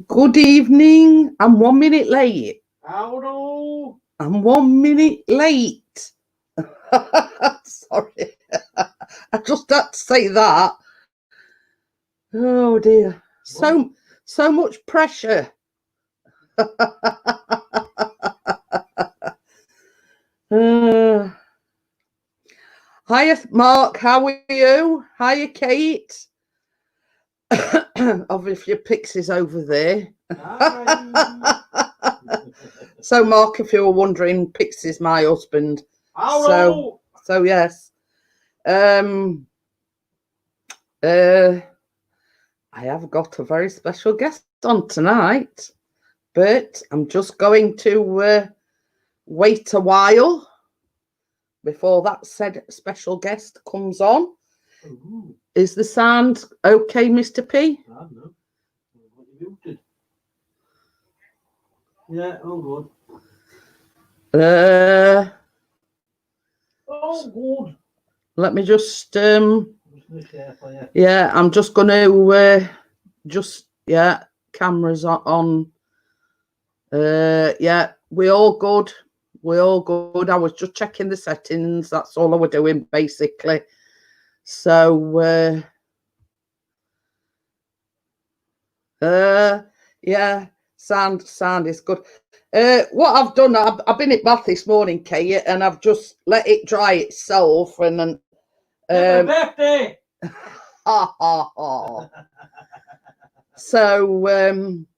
Good evening. I'm 1 minute late. Howdo. I'm 1 minute late. Sorry. I just had to say that. Oh dear. So much pressure. Hiya, Mark. How are you? Hiya, Kate. Obviously, your Pixie's over there. So, Mark, if you were wondering, Pixie's my husband. Howdo. So yes. I have got a very special guest on tonight, but I'm just going to wait a while before that said special guest comes on. Ooh. Is the sound okay, Mr. P? I don't know. What you muted? Yeah, all good. Oh, good. Let me just Yeah, I'm just going to cameras on. Yeah, we all good. We all good. I was just checking the settings. That's all I was doing basically. So yeah, sound is good. What I've done, I've been at bath this morning, Kate, and I've just let it dry itself, and then birthday. So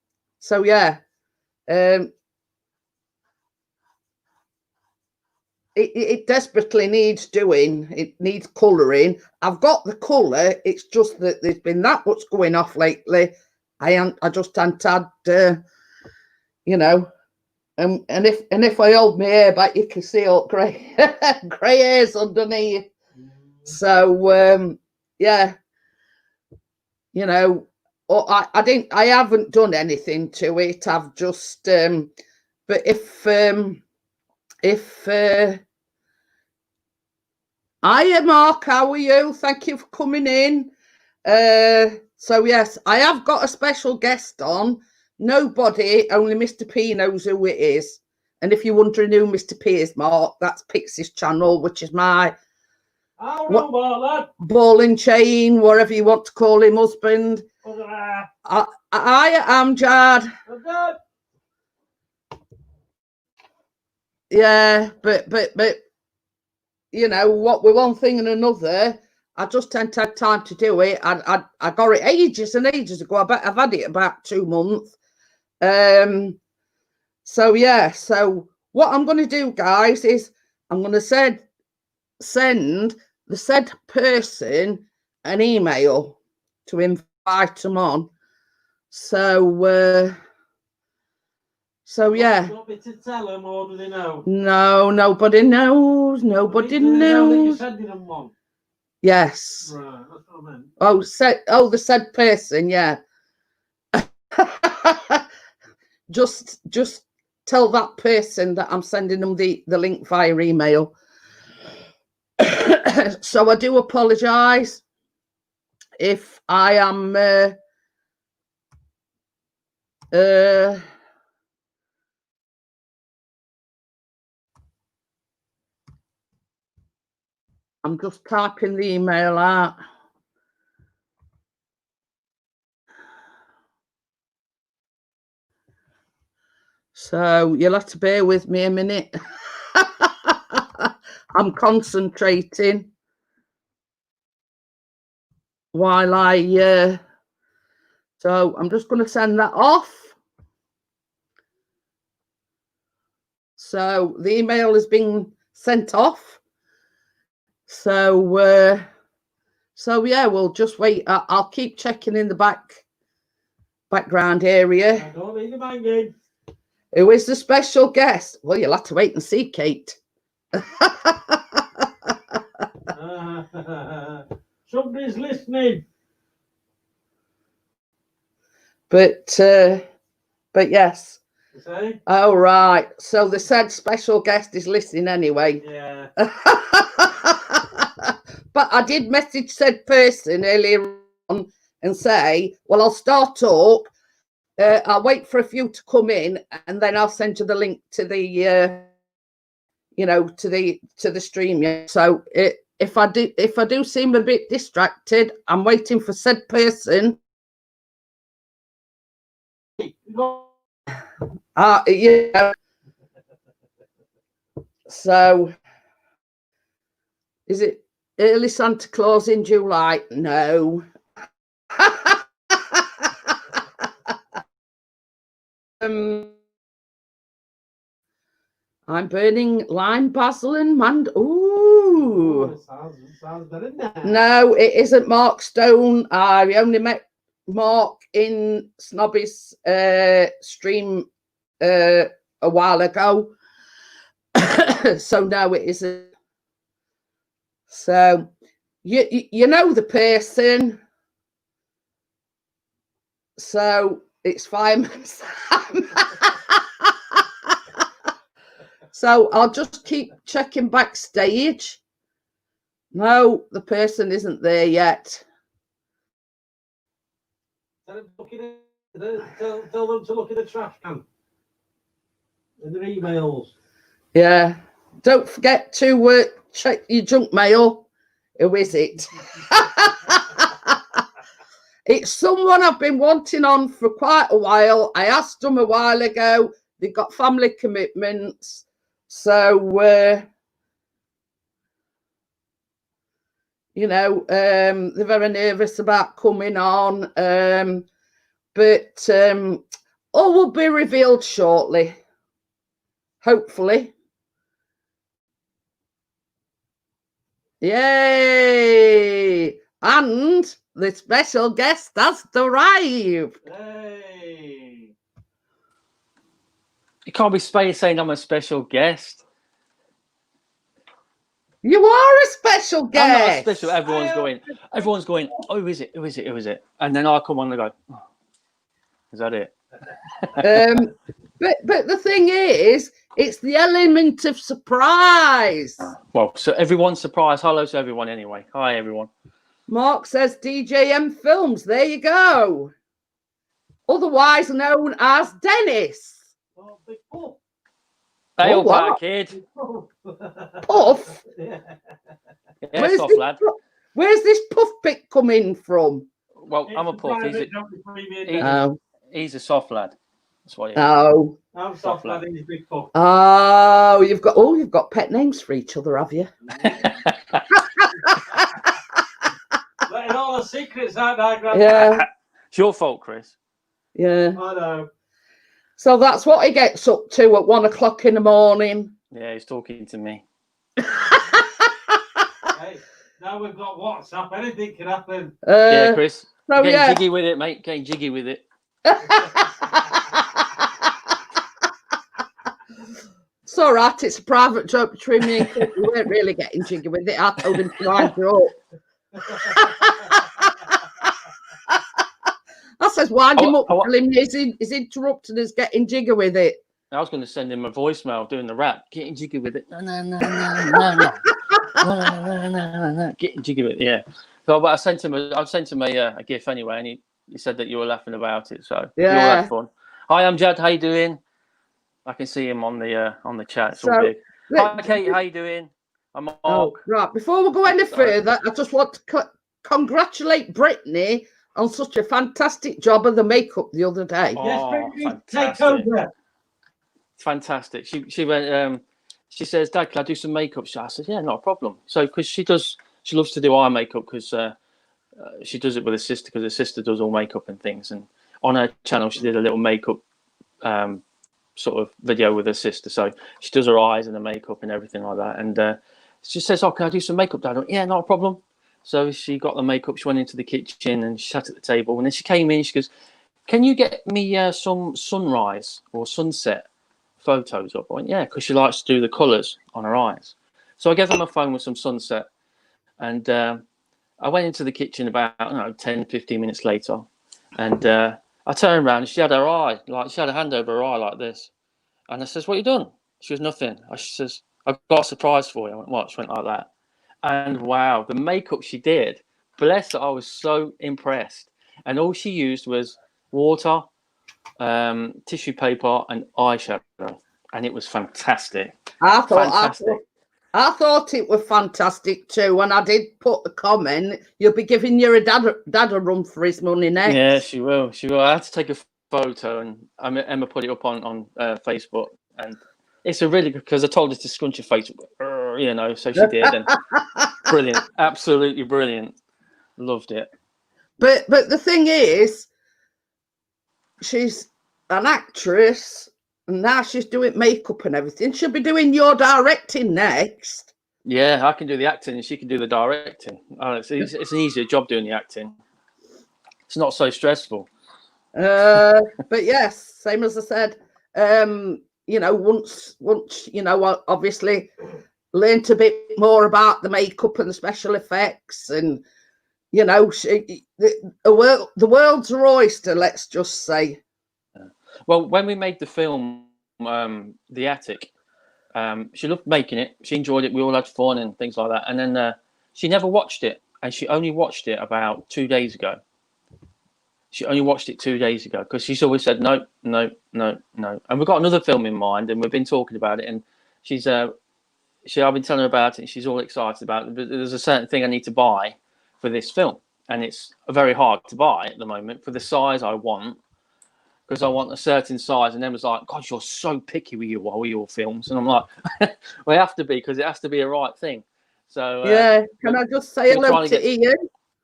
yeah, it desperately needs doing. It needs colouring. I've got the colour. It's just that there's been that much going off lately. I just haven't had, you know, and if I hold my hair back, you can see all grey hairs underneath. So yeah, you know, I haven't done anything to it. I've just but if hiya, Mark, how are you? Thank you for coming in. So yes, I have got a special guest on. Nobody, only Mr. P knows who it is. And if you're wondering who Mr. P is, Mark, that's Pixie's channel, which is my ball and chain, whatever you want to call him, husband. I am Jad. Yeah, but you know what? With one thing and another, I just haven't had time to do it. I got it ages and ages ago. I've had it about 2 months. So yeah. So what I'm going to do, guys, is I'm going to send the said person an email to invite them on. So yeah. You want me to tell them, or do they know? No, nobody knows. Nobody knows. That you're sending them one. Yes. Right, that's what I meant. The said person, yeah. just tell that person that I'm sending them the link via email. So I do apologise if I am I'm just typing the email out. So you'll have to bear with me a minute. I'm concentrating while I so I'm just going to send that off. So the email has been sent off. So yeah, we'll just wait. I'll keep checking in the background area. I don't need a banging. Who is the special guest? Well, you'll have to wait and see, Kate. Somebody's listening. But yes. All right. So the said special guest is listening anyway. Yeah. But I did message said person earlier on and say, well, I'll start up I'll wait for a few to come in, and then I'll send you the link to the, to the stream. Yeah. So if I do seem a bit distracted, I'm waiting for said person. So is it early Santa Claus in July? No. I'm burning lime, basil, and Ooh. Sounds better now. No, it isn't Mark Stone. I only met Mark in Snobby's stream a while ago. So no, it isn't. So you know the person. So it's Fireman Sam. So I'll just keep checking backstage. No, the person isn't there yet. Tell them to look in the trash can. In their emails. Yeah. Don't forget to check your junk mail. Who is it? It's someone I've been wanting on for quite a while. I asked them a while ago. They've got family commitments. So, they're very nervous about coming on. But all will be revealed shortly. Hopefully. Yay! And the special guest has arrived. Hey! You can't be saying I'm a special guest. You are a special guest. I'm not a special. Everyone's going. Oh, who is it? Who is it? Who is it? And then I come on and go. Oh, is that it? But the thing is, it's the element of surprise. Well, so everyone's surprised. Hello to everyone anyway. Hi, everyone. Mark says DJM Films. There you go. Otherwise known as Dennis. Oh, big Puff. Hey, old back, kid. Puff? Yeah, soft lad. Where's this Puff pic coming from? Well, I'm a Puff. He's a soft lad. That's what he is. Oh. I'm soft lad. He's big Puff. Oh, you've got pet names for each other, have you? Letting all the secrets out there, Grandpa. Yeah. It's your fault, Chris. Yeah. I know. So that's what he gets up to at 1 o'clock in the morning. Yeah, he's talking to me. Hey, now we've got WhatsApp. Anything can happen. Yeah, Chris. So, getting jiggy with it, mate. Getting jiggy with it. It's all right. It's a private joke between me and Chris. We weren't really getting jiggy with it. I told him to wind you up. I says, wind him up. Tell him he's interrupting us getting jiggy with it. I was going to send him a voicemail doing the rap. Getting jiggy with it. No. Getting jiggy with it. Yeah. So, but I sent him a GIF anyway, and he said that you were laughing about it. So yeah, you all had fun. Hi, I'm Jad. How you doing? I can see him on the chat. It's all big. Hi, Kate. How you doing? I'm Mark. Oh, right. Before we go any further, I just want to congratulate Brittany on such a fantastic job of the makeup the other day. Oh, yes, fantastic. Fantastic. She went. She says, "Dad, can I do some makeup?" I said, "Yeah, not a problem." So because she loves to do eye makeup because she does it with her sister because her sister does all makeup and things. And on her channel, she did a little makeup sort of video with her sister. So she does her eyes and the makeup and everything like that. And she says, "Oh, can I do some makeup, Dad?" I went, "Yeah, not a problem." So she got the makeup. She went into the kitchen and she sat at the table. And then she came in. She goes, "Can you get me some sunrise or sunset photos up?" I went, "Yeah," because she likes to do the colours on her eyes. So I gave her my phone with some sunset. And I went into the kitchen about 10, 15 minutes later. And I turned around and she had her eye, she had a hand over her eye like this. And I says, "What you done?" She goes, "Nothing." She says, "I've got a surprise for you." I went, "What?" She went like that. And wow, the makeup she did, bless her, I was so impressed. And all she used was water tissue paper, and eyeshadow, and it was fantastic. I thought Fantastic. I thought it was fantastic too. And I did put the comment, you'll be giving your dad a run for his money next. Yeah, she will. She will. I had to take a photo, and Emma put it up on Facebook, and it's a really good, because I told her to scrunch her face, you know, so she did, and brilliant, absolutely brilliant, loved it. But the thing is, she's an actress, and now she's doing makeup and everything. She'll be doing your directing next. Yeah, I can do the acting, and she can do the directing. It's an easier job doing the acting. It's not so stressful. But yes, same as I said, you know, once you know, obviously learnt a bit more about the makeup and the special effects, and you know, the world's her oyster, let's just say. Well, when we made the film, The Attic, she loved making it. She enjoyed it. We all had fun and things like that. And then she never watched it, and she only watched it about 2 days ago. She only watched it 2 days ago, because she's always said no, no, no, no. And we've got another film in mind, and we've been talking about it. And I've been telling her about it, and she's all excited about it. But there's a certain thing I need to buy for this film, and it's very hard to buy at the moment for the size I want, because I want a certain size. And then was like, God, you're so picky with your films. And I'm like, well, I have to be, because it has to be a right thing. So yeah, can I just say hello to Ian?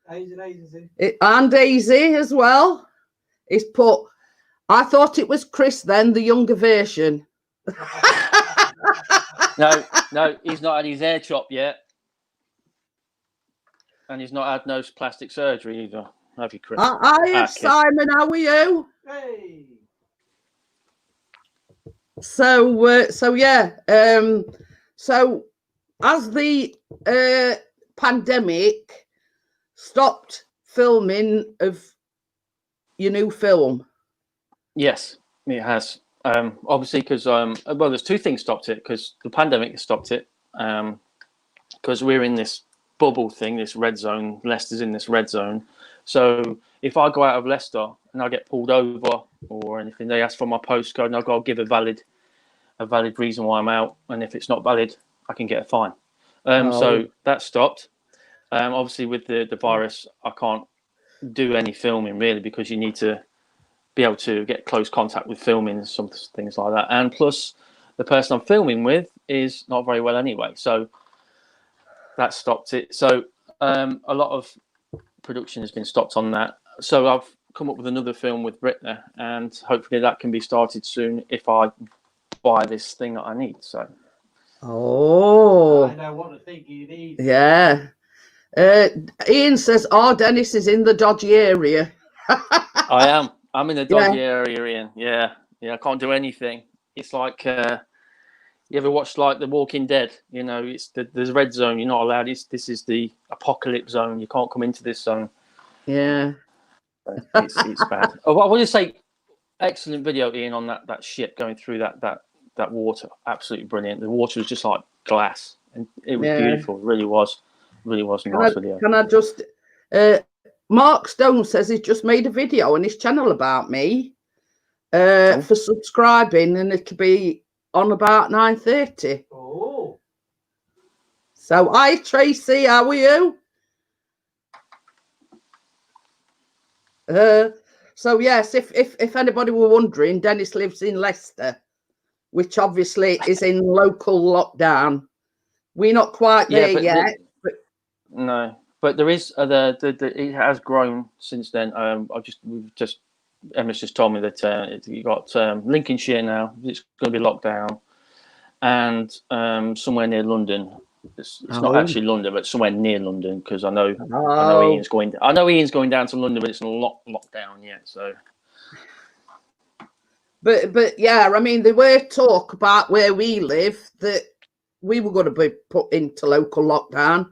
And Daisy as well. He's put, I thought it was Chris then, the younger version. No, he's not had his hair chopped yet. And he's not had no plastic surgery either. Have you, Chris? Hi, Simon, how are you? Hey. So yeah, so as the pandemic stopped filming of your new film. Yes, it has. Obviously, because well, there's two things stopped it. Because the pandemic stopped it. Because we're in this bubble thing, this red zone. Leicester's in this red zone. So if I go out of Leicester and I get pulled over or anything, they ask for my postcode, and I've got to give a valid reason why I'm out. And if it's not valid, I can get a fine. So that stopped. Obviously, with the virus, I can't do any filming really, because you need to be able to get close contact with filming and some things like that. And plus, the person I'm filming with is not very well anyway, so that stopped it. So a lot of production has been stopped on that. So I've come up with another film with Brittany, and hopefully that can be started soon if I buy this thing that I need. So. I know what to think you need. Yeah. Ian says, Dennis is in the dodgy area. I am. I'm in the dodgy area, Ian. Yeah. I can't do anything. It's like, you ever watched like The Walking Dead? You know, it's there's red zone. You're not allowed. This is the apocalypse zone. You can't come into this zone. Yeah. It's bad. Oh, I want to say, excellent video, Ian, on that ship going through that water. Absolutely brilliant. The water was just like glass, and it was beautiful. It really was a nice video. Can I just Mark Stone says he's just made a video on his channel about me for subscribing, and it'll be on about 9:30. Oh. So hi Tracy, how are you? So yes, if anybody were wondering, Dennis lives in Leicester, which obviously is in local lockdown. We're not quite there yet. No, but there is it has grown since then. Emma's just told me that you got Lincolnshire now. It's going to be locked down, and somewhere near London. It's not actually London, but somewhere near London, because I know Ian's going. I know Ian's going down to London, but it's not locked down yet. So. But yeah, I mean, there were talk about where we live that we were going to be put into local lockdown.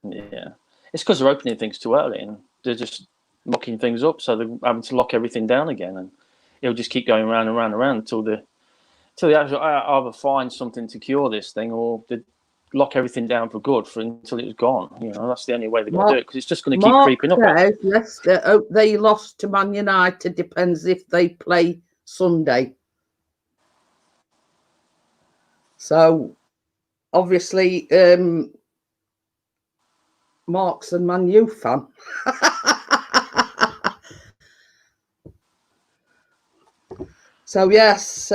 Yeah, it's because they're opening things too early, and they're just locking things up, so they're having to lock everything down again, and it'll just keep going round and round and round until they actually either find something to cure this thing, or lock everything down for good until it was gone. You know, that's the only way they've got to Mark- do it, because it's just going to keep Mark creeping up. says Leicester, they lost to Man United. Depends if they play Sunday. So, obviously, Mark's a Man U fan. So, yes,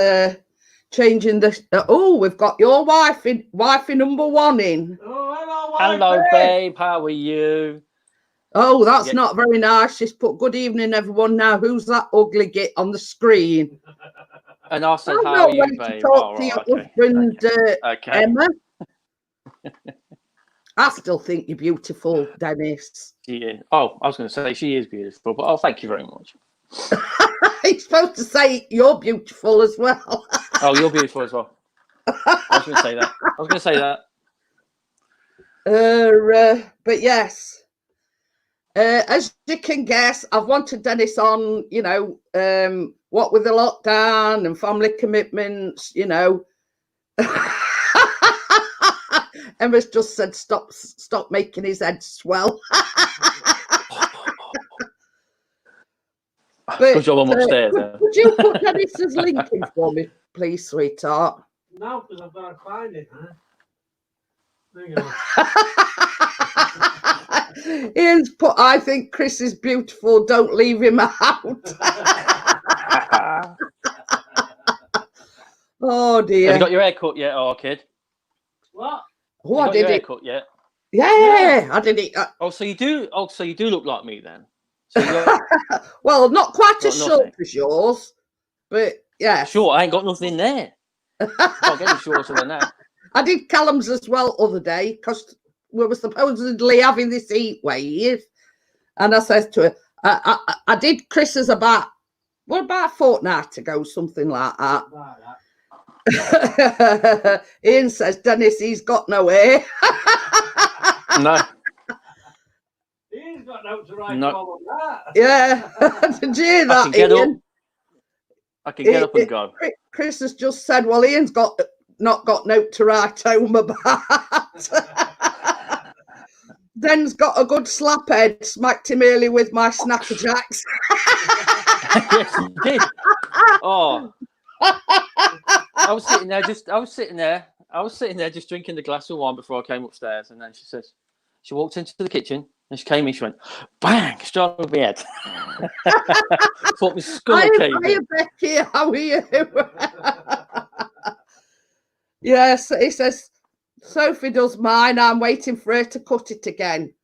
changing the... we've got your wifey number one in. Oh, Hello, babe. How are you? Oh, that's Yeah. not very nice. She's put good evening, everyone. Now, who's that ugly git on the screen? And I said, I'm how not are you, waiting to babe? talk to your husband, Okay. Emma. I still think you're beautiful, Dennis. She is. Oh, I was going to say she is beautiful, but thank you very much. He's supposed to say you're beautiful as well. Oh, you're beautiful as well. I was going to say that. But yes, as you can guess, I've wanted Dennis on, you know, what with the lockdown and family commitments, you know. Emma's just said, stop making his head swell. Good job I'm upstairs. Could you put Dennis's link in for me, please, sweetheart? No, because I've got to find it, huh? There you go. Ian's put, I think Chris is beautiful, don't leave him out. Oh dear. Have you got your hair cut yet, kid? What? Oh, Have I you got did your hair it. cut yet? Yeah, I did it. So you do look like me then. So you're Well, not quite as Got short nothing. as yours, but yeah. Sure, I ain't got nothing there. Can't get any shorter than that. I did Callum's as well other day because we were supposedly having this heat wave, and I said to her, I did Chris's about a fortnight ago, something like that. About that. Ian says, Dennis, he's got no hair. No. He's got no to write No. all of that. Yeah. Did you hear that, Ian? I can get up and go. Chris has just said, well, Ian's not got note to write home about. Den's got a good slap head, smacked him early with my snapper jacks. Yes, you did. Oh. I was sitting there just drinking the glass of wine before I came upstairs, and then she walked into the kitchen and she came in, she went bang straight on my head. Thought my skull came in. Hiya, Becky, how are you? Yes, he says Sophie does mine. I'm waiting for her to cut it again.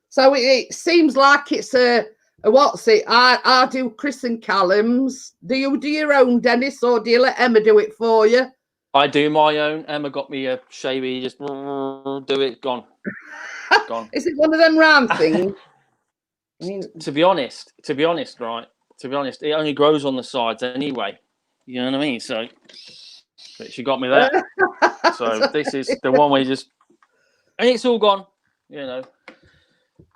So it seems like it's a what's it? I do Chris and Callum's. Do you do your own, Dennis, or do you let Emma do it for you? I do my own. Emma got me a shavy, just do it, gone. Is it one of them round things? To be honest, right? To be honest, it only grows on the sides anyway. You know what I mean? So but she got me that. So this is the one where you just, and it's all gone, you know.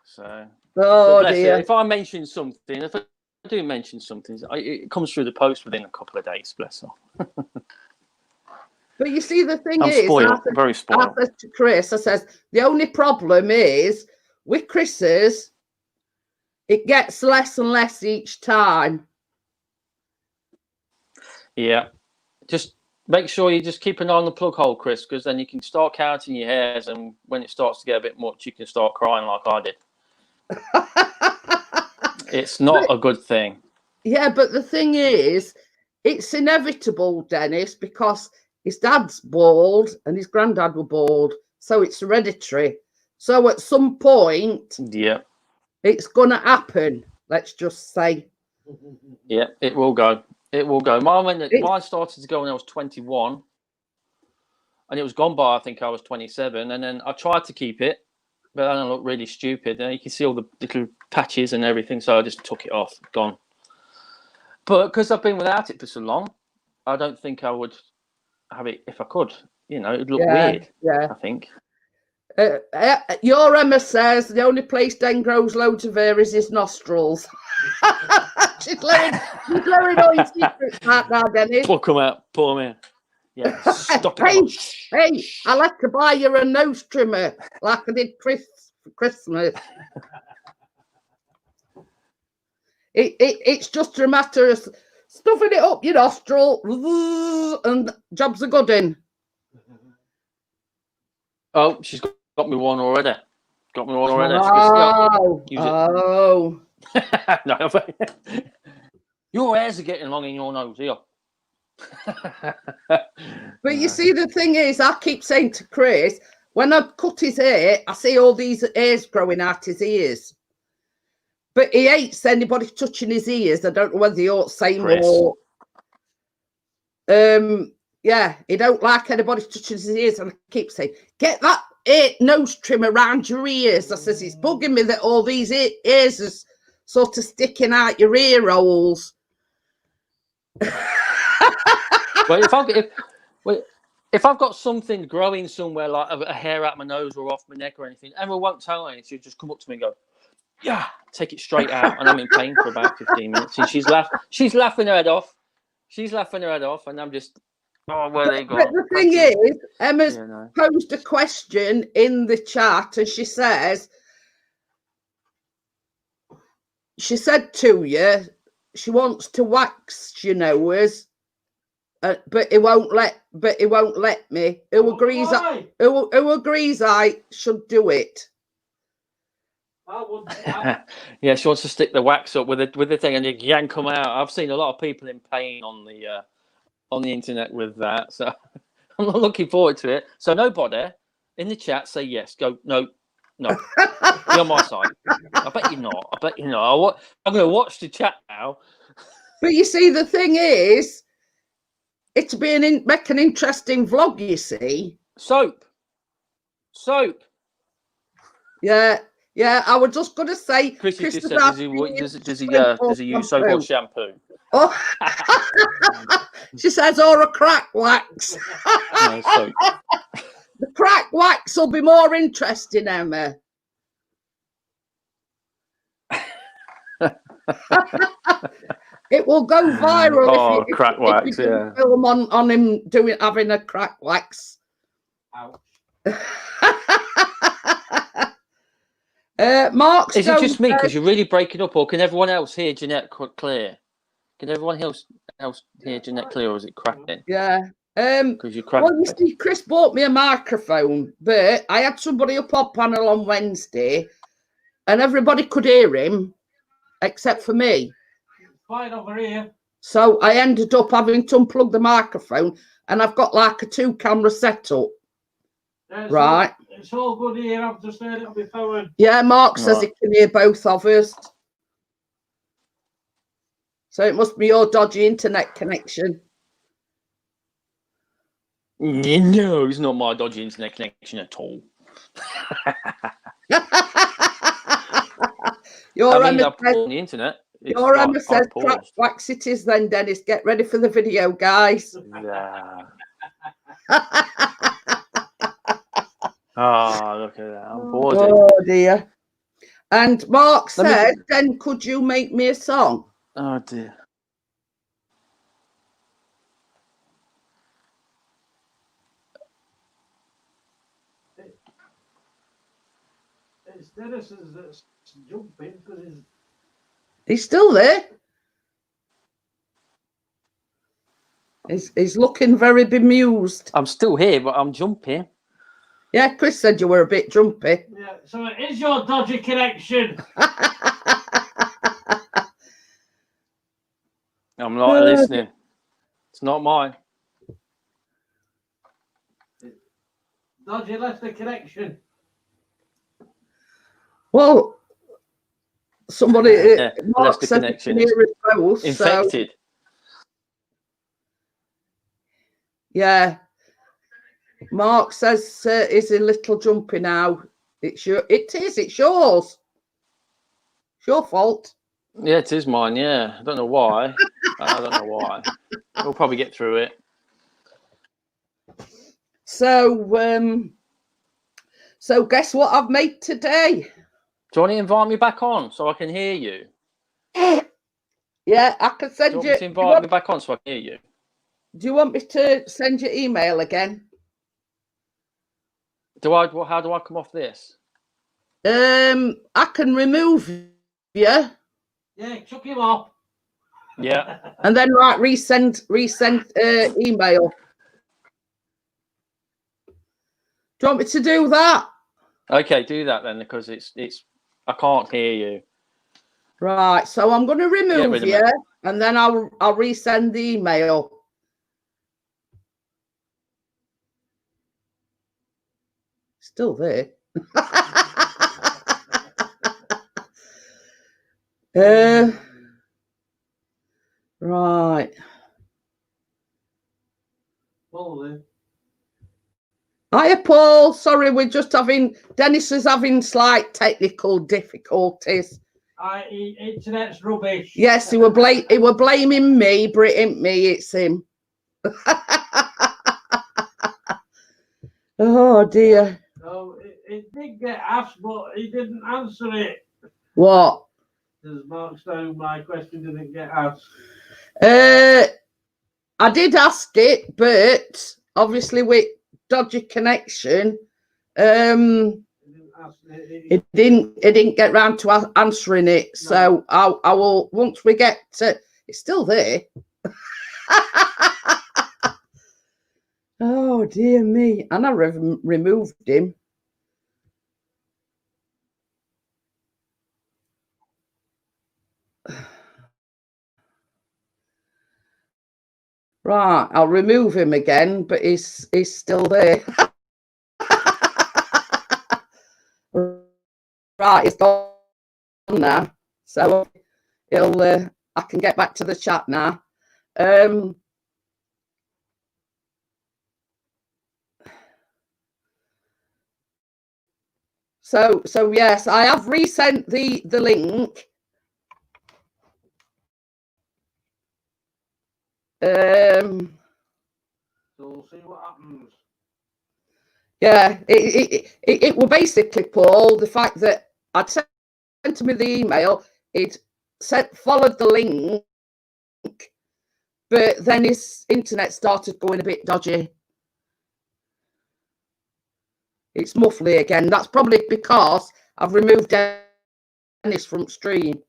So Oh dear. If I mention something, if I do mention something, it comes through the post within a couple of days. Bless her. But you see, the thing I'm is, spoiled, very spoiled. I said to Chris, I says, the only problem is with Chris's, it gets less and less each time. Yeah. Just make sure you just keep an eye on the plug hole, Chris, because then you can start counting your hairs, and when it starts to get a bit much, you can start crying like I did. It's not a good thing. Yeah, but the thing is, it's inevitable, Dennis, because his dad's bald and his granddad were bald, so it's hereditary. So at some point, it's going to happen, let's just say. Yeah, it will go. It will go. Mine started to go when I was 21, and it was gone by, I think I was 27, and then I tried to keep it, but then I looked really stupid. And you can see all the little patches and everything, so I just took it off, gone. But because I've been without it for so long, I don't think I would have it if I could. You know, it'd look weird. Yeah, I think. Your Emma says the only place Den grows loads of hair is his nostrils. she's letting all your secrets out now, Dennis. Pluck them out, pour them in. Yeah, stop it. Hey, hey, I like to buy you a nose trimmer like I did for Christmas. It's just a matter of stuffing it up your nostril and jobs are good in. Oh, she's got me one already. Got me one already. Oh, use it. oh. No, your hairs are getting long in your nose here. But you see, the thing is, I keep saying to Chris, when I cut his hair, I see all these hairs growing out his ears. But he hates anybody touching his ears. I don't know whether you're the same or yeah, he don't like anybody touching his ears. And I keep saying, get that nose trim around your ears. I says, it's bugging me that all these ears are sort of sticking out your ear holes. Well, if I've got something growing somewhere, like a hair out my nose or off my neck or anything, Emma won't tell me. She'll just come up to me and go, yeah, take it straight out. And I'm in pain for about 15 minutes. And she's laughing her head off. She's laughing her head off. And I'm just, oh, where they go. But the thing is, Emma's posed a question in the chat and she says, she said to you, she wants to wax your nose. But it won't let. Me. Who agrees? Who agrees? I should do it. Yeah, she wants to stick the wax up with the thing and you yank them out. I've seen a lot of people in pain on the internet with that. So I'm not looking forward to it. So nobody in the chat say yes. Go no. You're on my side. I bet you're not. I'm going to watch the chat now. But you see, the thing is, it's been make an interesting vlog, you see. Soap. Yeah, I was just going to say, Chris just said, does he use soap or shampoo? Oh. She says, or a crack wax. No, soap. The crack wax will be more interesting, Emma. It will go viral if you do film on him having a crack wax. Ouch. Mark, is it just me because you're really breaking up, or can everyone else hear Jeanette clear? Can everyone else hear Jeanette clear, or is it cracking? Yeah. Because you're cracking. Well, you see, Chris bought me a microphone, but I had somebody up on panel on Wednesday, and everybody could hear him except for me. Fine over here. So I ended up having to unplug the microphone, and I've got like a 2-camera setup. Right. It's all good here. I've just heard it on my phone. Yeah, Mark says he can hear both of us. So it must be your dodgy internet connection. No, it's not my dodgy internet connection at all. Emma says, on the internet. Your Emma says crack wax it is then, Dennis. Get ready for the video, guys. Yeah. Oh, look at that. I'm bored. Oh, dear. And Mark said, then could you make me a song? Oh, dear. It's Dennis that's jumping because he's still there. He's looking very bemused. I'm still here, but I'm jumping. Yeah, Chris said you were a bit jumpy. Yeah, so it is your dodgy connection. I'm not listening. It's not mine. Dodgy left the connection. Well, somebody left the connection. Both, infected. So, yeah. Mark says is a little jumpy now. It is. It's yours. It's your fault. Yeah, it is mine. Yeah, I don't know why. I don't know why. We'll probably get through it. So, so guess what I've made today? Do you want to invite me back on so I can hear you? Yeah, I can send Do you want me to invite me back on so I can hear you? Do you want me to send your email again? How do I come off this? I can remove you. Yeah, chuck him off. Yeah. And then resend email. Do you want me to do that? Okay, do that then, because it's I can't hear you. Right. So I'm going to remove rid of you, me. and then I'll resend the email. Still there. Right. Hiya, Paul. Sorry, we're just having Dennis is having slight technical difficulties. Internet's rubbish. Yes, he were blaming me, but it ain't me, it's him. Oh dear. So it did get asked, but he didn't answer it. What? Does Mark Stone, my question didn't get asked? I did ask it, but obviously with dodgy connection, it didn't get round to answering it. No. So I will, once we get to, it's still there. Oh dear me, and I removed him. Right, I'll remove him again, but he's still there. Right, it's gone now, so it'll I can get back to the chat now. So yes, I have resent the link. So we'll see what happens. Yeah, it will basically, Paul, the fact that I'd sent him the email, it followed the link, but then his internet started going a bit dodgy. It's muffly again. That's probably because I've removed Dennis from stream.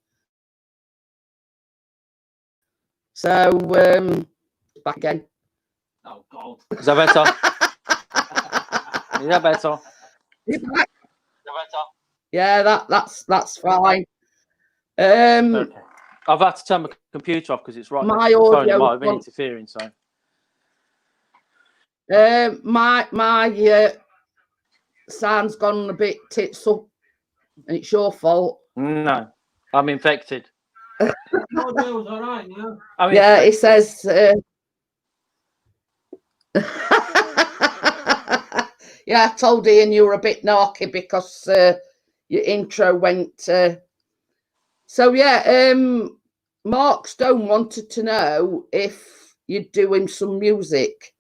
So back again. Oh God. Is that better? Is that better? Yeah, that's fine. Okay. I've had to turn my computer off because it's right next to the phone. It might have been interfering. So my sound's gone a bit tits up, and it's your fault. No, I'm infected. Audio's all right now. Yeah, it says. Yeah, I told Ian you were a bit narky because your intro went. So yeah, Mark Stone wanted to know if you'd do him some music.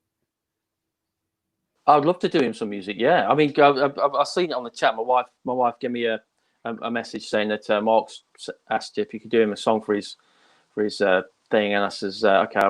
I'd love to do him some music. Yeah, I mean, I've seen it on the chat. My wife gave me a message saying that Mark's asked if you could do him a song for his thing, and I says, okay.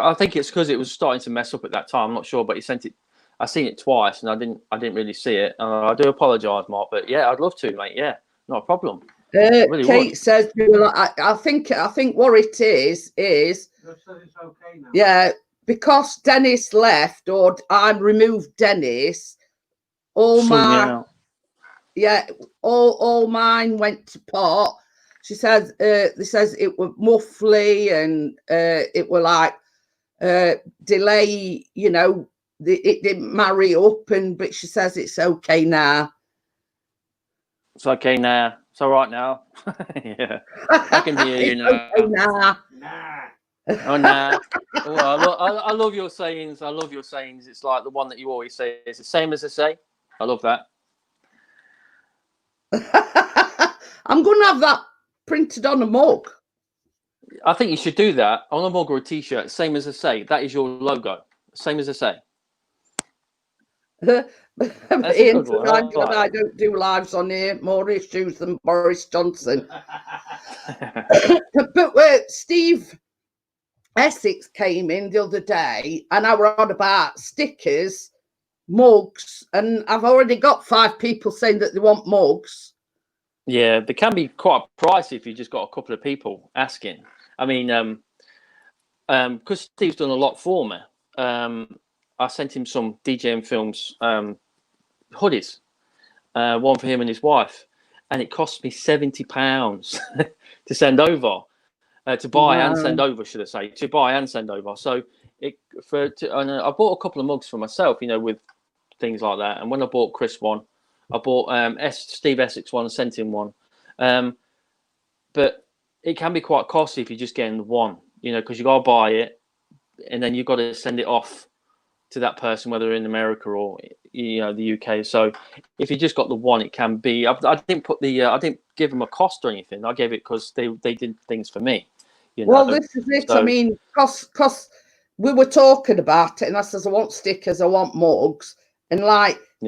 I think it's because it was starting to mess up at that time. I'm not sure, but he sent it. I seen it twice, and I didn't really see it. I do apologise, Mark, but yeah, I'd love to, mate. Yeah, not a problem. Really Kate would. says, I think what it is. It's okay now. Yeah, because Dennis left, or I removed Dennis. All mine went to pot. She says, this says it was muffly and it were like delay, you know, it didn't marry up, but she says it's okay now. It's okay now. It's all right now. Yeah, I can hear you now. Okay now. Oh, nah. Oh, I love your sayings. I love your sayings. It's like the one that you always say. It's the same as I say. I love that. I'm going to have that printed on a mug. I think you should do that on a mug or a t-shirt. Same as I say. That is your logo. Same as I say. Ian, I don't do lives on here. More issues than Boris Johnson. But Steve Essex came in the other day and I were on about stickers, mugs, and I've already got 5 people saying that they want mugs. Yeah, they can be quite pricey if you just got a couple of people asking. I mean, because Steve's done a lot for me, I sent him some DJM Films hoodies, one for him and his wife, and it cost me £70 to send over, to buy and send over, should I say, to buy and send over. So and I bought a couple of mugs for myself, with things like that. And when I bought Chris one, I bought Steve Essex one and sent him one. But it can be quite costly if you're just getting the one, because you got to buy it and then you've got to send it off to that person, whether in America or the UK. So if you just got the one, it can be. I didn't put I didn't give them a cost or anything. I gave it because they did things for me. Well, this is it. So, I mean, because we were talking about it, and I says I want stickers, I want mugs, and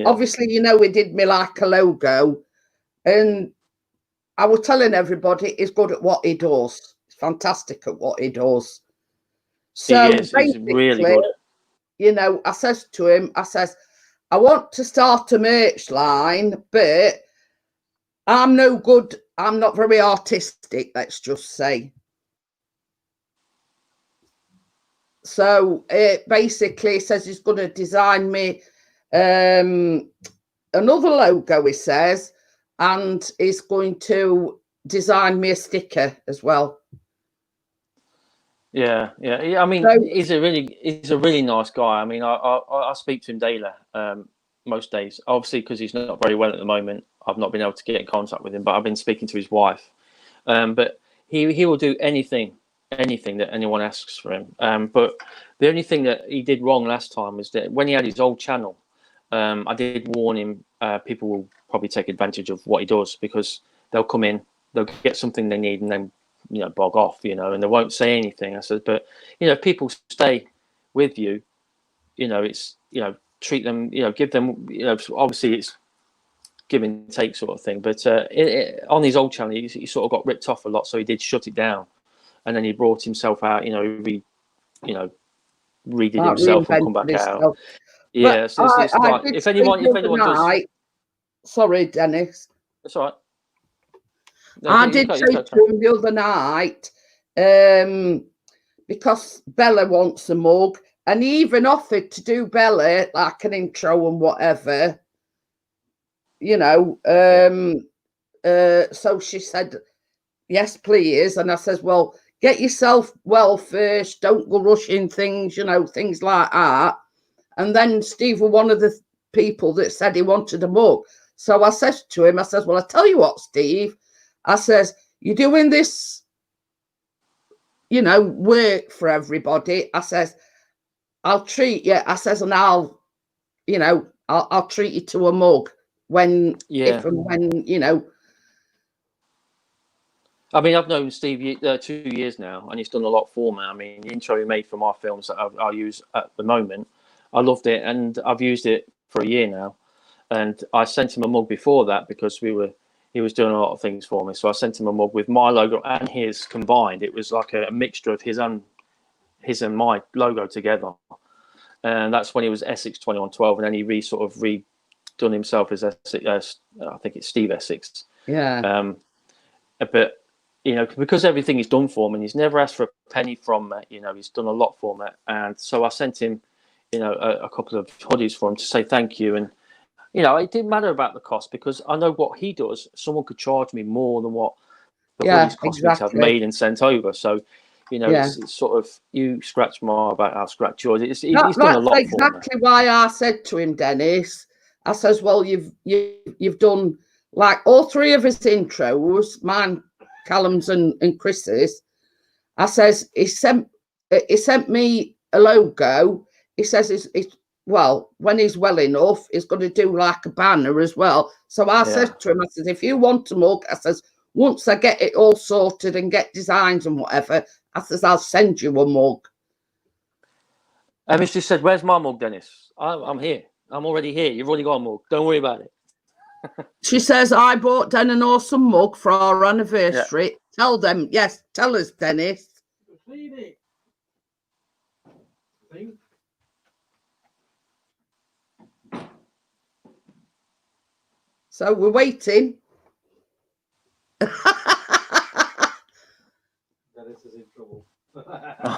obviously, we did me like a logo, and I was telling everybody he's good at what he does. He's fantastic at what he does. So he's really good. I says to him, I want to start a merch line, but I'm no good. I'm not very artistic, let's just say. So it basically says he's going to design me another logo, he says, and he's going to design me a sticker as well. Yeah. I mean, he's a really nice guy. I mean, I speak to him daily, most days. Obviously, because he's not very well at the moment, I've not been able to get in contact with him. But I've been speaking to his wife. But he will do anything that anyone asks for him. But the only thing that he did wrong last time was that when he had his old channel, I did warn him. People will probably take advantage of what he does because they'll come in, they'll get something they need, and then bog off, and they won't say anything. I said, but if people stay with you, it's treat them, give them, obviously it's give and take sort of thing. But on his old channel, he sort of got ripped off a lot, so he did shut it down, and then he brought himself out, redid himself and come back out. Yeah, so it's like if anyone does. Sorry, Dennis. That's all right. No, I did say to him the other night, because Bella wants a mug, and he even offered to do Bella like an intro and whatever, so she said, yes, please. And I says, well, get yourself well first, don't go rushing things, things like that. And then Steve was one of the people that said he wanted a mug. So I says to him, I says, well, I tell you what, Steve, I says, you're doing this, work for everybody. I says, I'll treat you. I says, and I'll treat you to a mug if and when. I mean, I've known Steve 2 years now, and he's done a lot for me. I mean, the intro he made for my films that I use at the moment, I loved it, and I've used it for a year now. And I sent him a mug before that because he was doing a lot of things for me. So I sent him a mug with my logo and his combined. It was like a mixture of his and my logo together. And that's when he was Essex 2112, and then he redone himself as Essex, I think it's Steve Essex. Yeah. But because everything he's done for me, and he's never asked for a penny from me. He's done a lot for me, and so I sent him, a couple of hoodies for him to say thank you. And it didn't matter about the cost because I know what he does. Someone could charge me more than what the hoodies cost me to have made and sent over. So, it's sort of you scratch my back, I'll scratch yours. He's done a lot. That's exactly why I said to him, Dennis. I says, well, you've done like all 3 of his intros, mine, Callum's, and Chris's. I says he sent me a logo. He says it's well, when he's well enough, he's going to do like a banner as well. So I said to him, I says, if you want a mug, I says, once I get it all sorted and get designs and whatever, I says, I'll send you a mug. Emmett just said, where's my mug, Dennis? I'm here. I'm already here. You've already got a mug. Don't worry about it. She says, I bought Den an awesome mug for our anniversary. Yeah. Tell them, yes, tell us, Dennis. think. So we're waiting. Dennis is in trouble.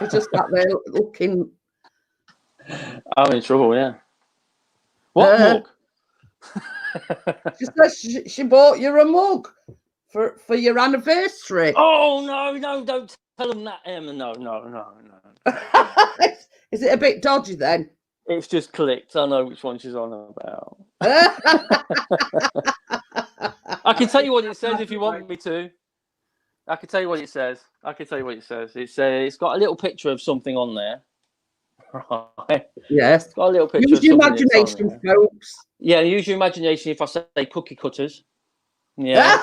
It's just that they're looking. I'm in trouble, yeah. What mug? She says she bought you a mug for your anniversary. Oh no, don't tell them that, Emma. No. Is it a bit dodgy then? It's just clicked. I know which one she's on about. I can tell you what it says if you want me to. I can tell you what it says. It's got a little picture of something on there. Right. Yes. It's got a little picture Use of your something that's on imagination, there. folks. Yeah, use your imagination if I say cookie cutters. Yeah.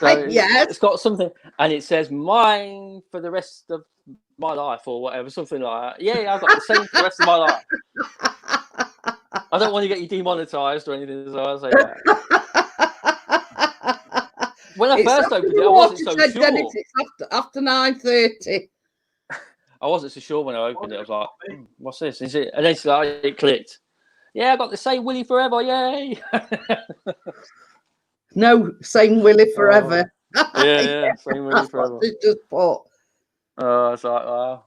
So Yes. it's got something, and it says mine for the rest of my life or whatever, something like that. Yeah, I've got the same for the rest of my life. I don't want to get you demonetized or anything, so I'll say that. When I first opened it, I wasn't so sure. Dennis, it's after 9:30. I wasn't so sure when I opened it. I was like, "What's this? Is it?" And then it clicked. Yeah, I got the same Willie forever. Yay! No, same Willie forever. Yeah, same Willie forever. Just put. Oh, it's like, wow.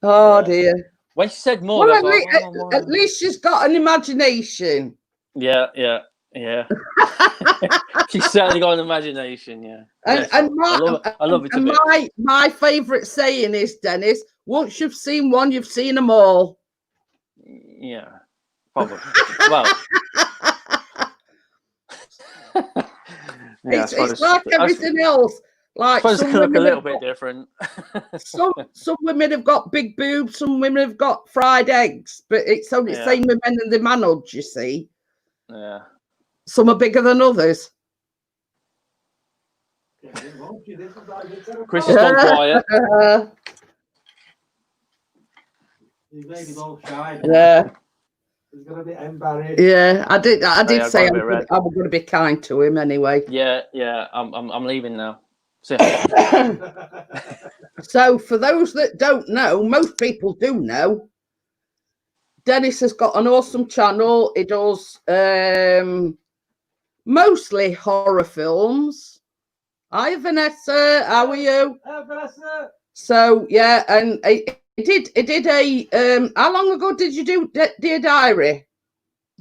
Oh dear. When she said more, Well, I was like, at least she's got an imagination. Yeah. She's certainly got an imagination. Yeah. And I love it. My favourite saying is, Dennis, once you've seen one, you've seen them all. Yeah, probably. Well, yeah, it's like everything else. Like some look a little bit different. some women have got big boobs, some women have got fried eggs, but it's only the same with men and the manhood, you see. Yeah. Some are bigger than others. Chris has gone quiet. He's maybe all shy. Yeah. He's gonna be embarrassed. Yeah, I did say I was going to be kind to him anyway. Yeah. I'm leaving now. So for those that don't know, most people do know, Dennis has got an awesome channel. He does mostly horror films. Hi, Vanessa. How are you? Hi, Vanessa. So yeah, and it did a how long ago did you do Dear Diary?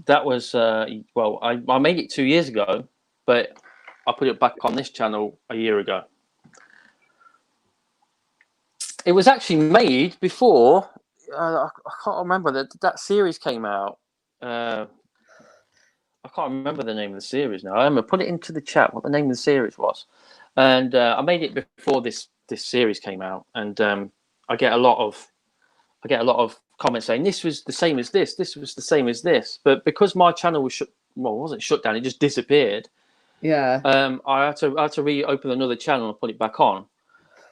That was well, I made it 2 years ago, but I put it back on this channel a year ago. It was actually made before I can't remember that series came out. I can't remember the name of the series now. I remember put it into the chat what the name of the series was, and I made it before this series came out, and I get a lot of comments saying this was the same as this was the same as this, but because my channel was it wasn't shut down, it just disappeared. Yeah. I had to reopen another channel and put it back on,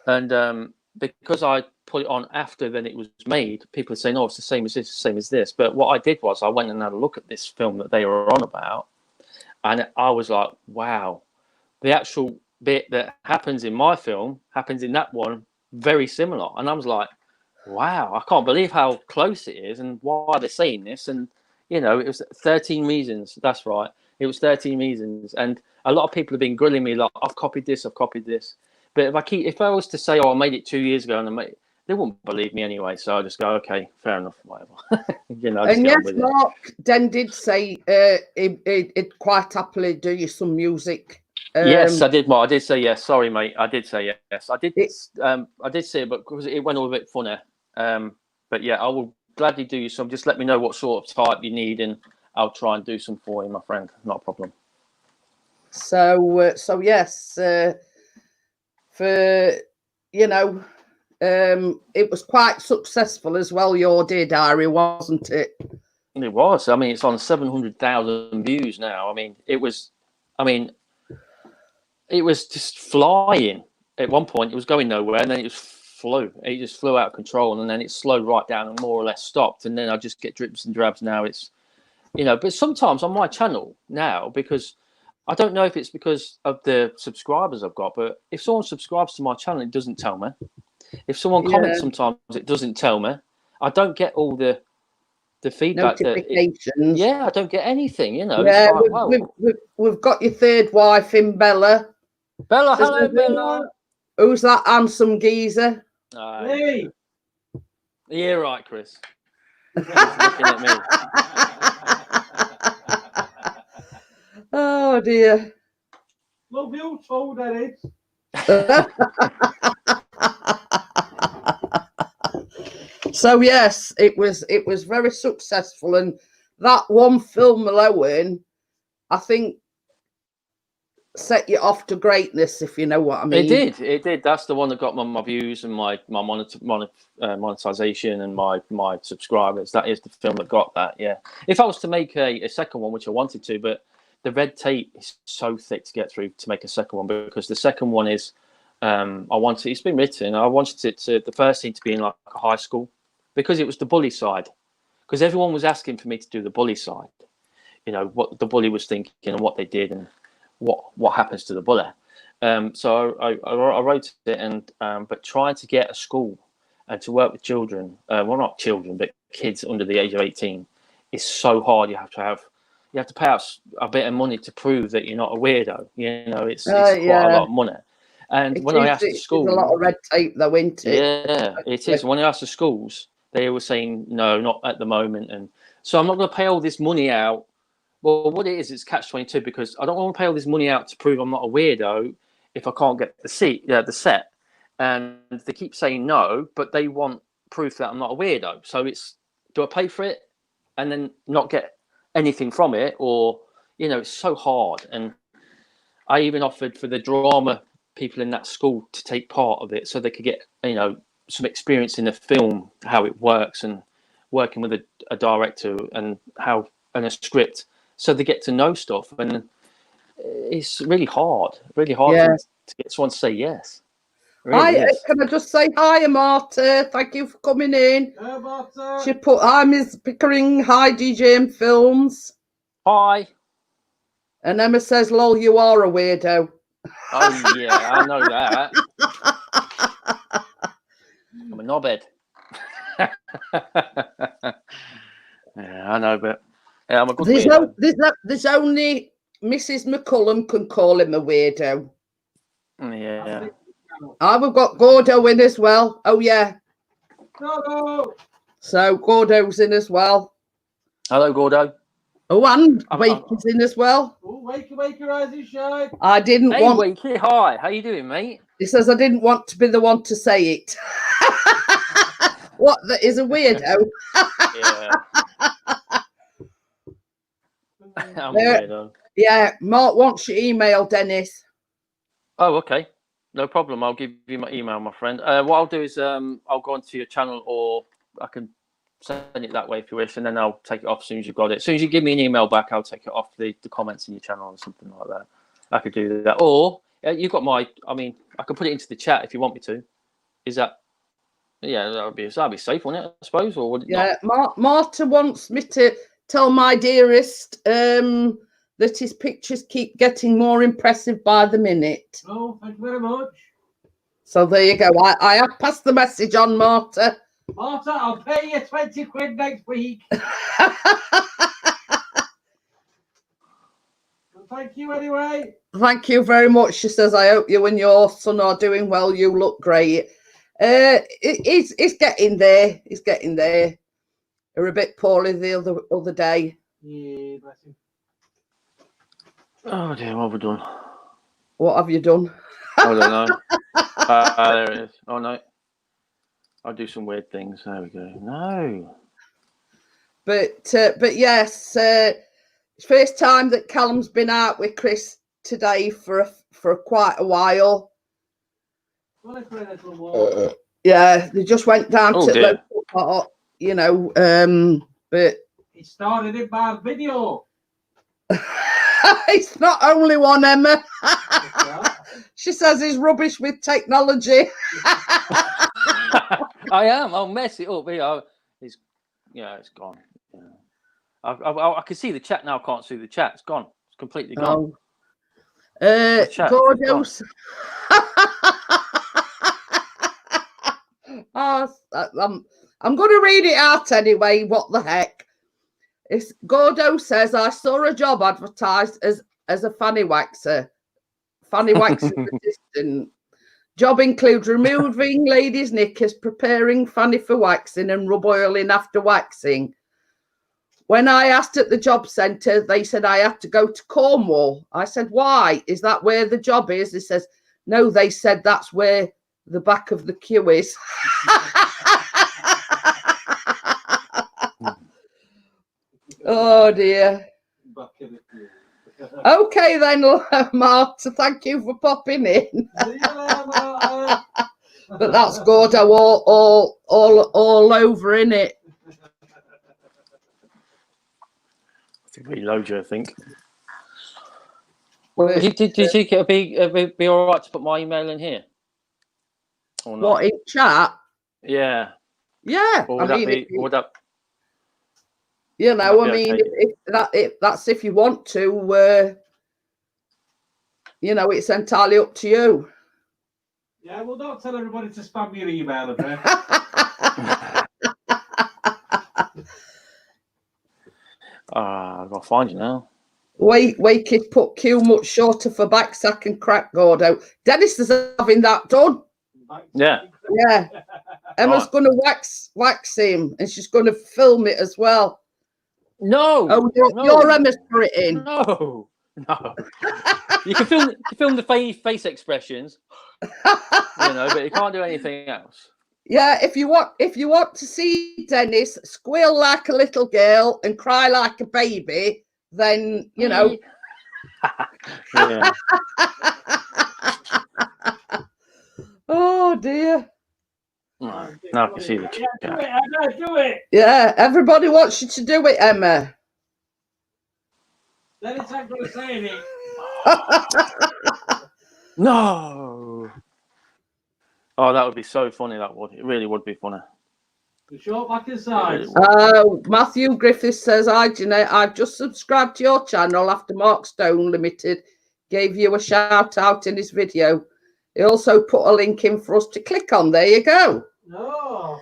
and because I put it on after then it was made, people are saying, "Oh, it's the same as this, the same as this." But what I did was I went and had a look at this film that they were on about, and I was like, "Wow, the actual bit that happens in my film happens in that one, very similar." And I was like, "Wow, I can't believe how close it is, and why they're saying this." And it was 13 reasons. That's right, it was 13 reasons, and a lot of people have been grilling me like, "I've copied this, I've copied this." But if I was to say, "Oh, I made it 2 years ago," and they wouldn't believe me anyway. So I just go, "Okay, fair enough, whatever." And yes, Mark Den did say he'd quite happily do you some music. Yes, I did. Well, I did say yes. Sorry, mate. I did say yes. I did say it, but because it went all a bit funny. But yeah, I will gladly do you some. Just let me know what sort of type you need, and I'll try and do some for you, my friend. Not a problem. So yes, for it was quite successful as well. Your Dear Diary, wasn't it? It was. I mean, it's on 700,000 views now. I mean, it was just flying. At one point, it was going nowhere, and then it just flew. It just flew out of control, and then it slowed right down and more or less stopped. And then I just get drips and drabs now. It's, but sometimes on my channel now, because I don't know if it's because of the subscribers I've got, but if someone subscribes to my channel, it doesn't tell me. If someone comments, sometimes it doesn't tell me. I don't get all the the feedback that notifications. yeah, I don't get anything. You know, Yeah, it's like, wow. we've got your third wife in Bella. Bella, Says, hello, Bella. who's that handsome geezer? Hey. Yeah, right, Chris. He's looking at me. Oh dear. Love you too, Dennis. So yes, it was very successful, and that one film alone, I think, set you off to greatness, if you know what I mean. It did. That's the one that got my views and my monetization and my subscribers. That is the film that got that. Yeah. If I was to make a second one, which I wanted to, but the red tape is so thick to get through to make a second one, because the second one is it's been written. I wanted it to the first scene to be in like a high school, because it was the bully side. Because everyone was asking for me to do the bully side. You know, what the bully was thinking and what they did and what happens to the bully. So I wrote it, and but trying to get a school and to work with children, well, not children, but kids under the age of 18, is so hard. You have to pay out a bit of money to prove that you're not a weirdo. You know, it's quite a lot of money. And when I asked the school, there's a lot of red tape though, isn't it? Yeah, it is. When I asked the schools, they were saying no, not at the moment, and so I'm not going to pay all this money out. Well, what it is, it's catch-22, because I don't want to pay all this money out to prove I'm not a weirdo if I can't get the set. And they keep saying no, but they want proof that I'm not a weirdo. So it's, do I pay for it and then not get anything from it? Or, you know, it's so hard. And I even offered for the drama people in that school to take part of it so they could get, you know, some experience in the film, how it works, and working with a director and a script. So they get to know stuff, and it's really hard to get someone to say yes. Really can I just say hi, Marta? Thank you for coming in. Hi, Marta. She put, hi, Miss Pickering. Hi, DJM Films. Hi. And Emma says, lol, you are a weirdo. Oh, yeah, I know that. I'm a knobhead. Yeah, I know, but yeah, I'm a good weirdo. There's only Mrs. McCullum can call him a weirdo. Yeah. We've got Gordo in as well. Oh, yeah. Gordo. So Gordo's in as well. Hello, Gordo. Oh, and Wakey's in as well. Oh, Wakey, rise and shine. I didn't want... Hey, Wakey, hi. How you doing, mate? He says, I didn't want to be the one to say it. What, that is a weirdo? Yeah. I'm a weirdo. Yeah, Mark wants your email, Dennis. Oh, okay. No problem. I'll give you my email, my friend. What I'll do is I'll go onto your channel, or I can send it that way if you wish, and then I'll take it off as soon as you've got it. As soon as you give me an email back, I'll take it off the comments in your channel or something like that. I could do that. Or you've got I can put it into the chat if you want me to. Is that... Yeah, that'd be safe, wouldn't it, I suppose? Or would it not? Marta wants me to tell my dearest that his pictures keep getting more impressive by the minute. Oh, thank you very much. So there you go. I have passed the message on, Marta. Marta, I'll pay you 20 quid next week. Thank you anyway. Thank you very much. She says, I hope you and your son are doing well. You look great. It's getting there. It's getting there. They were a bit poorly the other day. Yeah, bless him. Oh dear, what have we done? What have you done? I don't know. There it is. Oh no. I'll do some weird things. There we go. No. But yes, it's first time that Callum's been out with Chris today for quite a while. Yeah, they just went down to the local, you know, but he started it by video. It's not only one, Emma. She says he's rubbish with technology. I am. I'll mess it up. It's gone. Yeah. I can see the chat now. I can't see the chat. It's gone. It's completely gone. Gordos. I'm going to read it out anyway. What the heck? It's Gordo says I saw a job advertised as a fanny waxer assistant. Job includes removing ladies' knickers, preparing fanny for waxing, and rub oiling after waxing. When I asked at the job centre, they said I had to go to Cornwall. I said, why? Is that where the job is? He says, no, they said that's where the back of the queue is. Oh, dear. Okay, then, Marta, thank you for popping in. But that's Gordo all over, innit? Reload you, I think. Well, do you think it'll be all right to put my email in here? Or not? What, in chat? Yeah. Yeah. Or would that be? Would that? You know, I mean, okay? That's if you want to. You know, it's entirely up to you. Yeah, well, don't tell everybody to spam your email address. I've got to find you now. Wake it put Q much shorter for backsack and crack Gordo. Dennis is having that done. Yeah. Yeah. Emma's going to wax him, and she's going to film it as well. No. Oh, you're Emma's for it in. No. You can film the face expressions, you know, but you can't do anything else. Yeah, if you want to see Dennis squeal like a little girl and cry like a baby, then you know. Yeah. Oh dear. Now I can see the chat. Do it. Yeah, everybody wants you to do it, Emma. Dennis ain't going to say anything. No. Oh, that would be so funny. That would. It really would be funny. The short back and sides. Matthew Griffiths says, hi, Jeanette. I've just subscribed to your channel after Mark Stone Limited gave you a shout out in his video. He also put a link in for us to click on. There you go. No.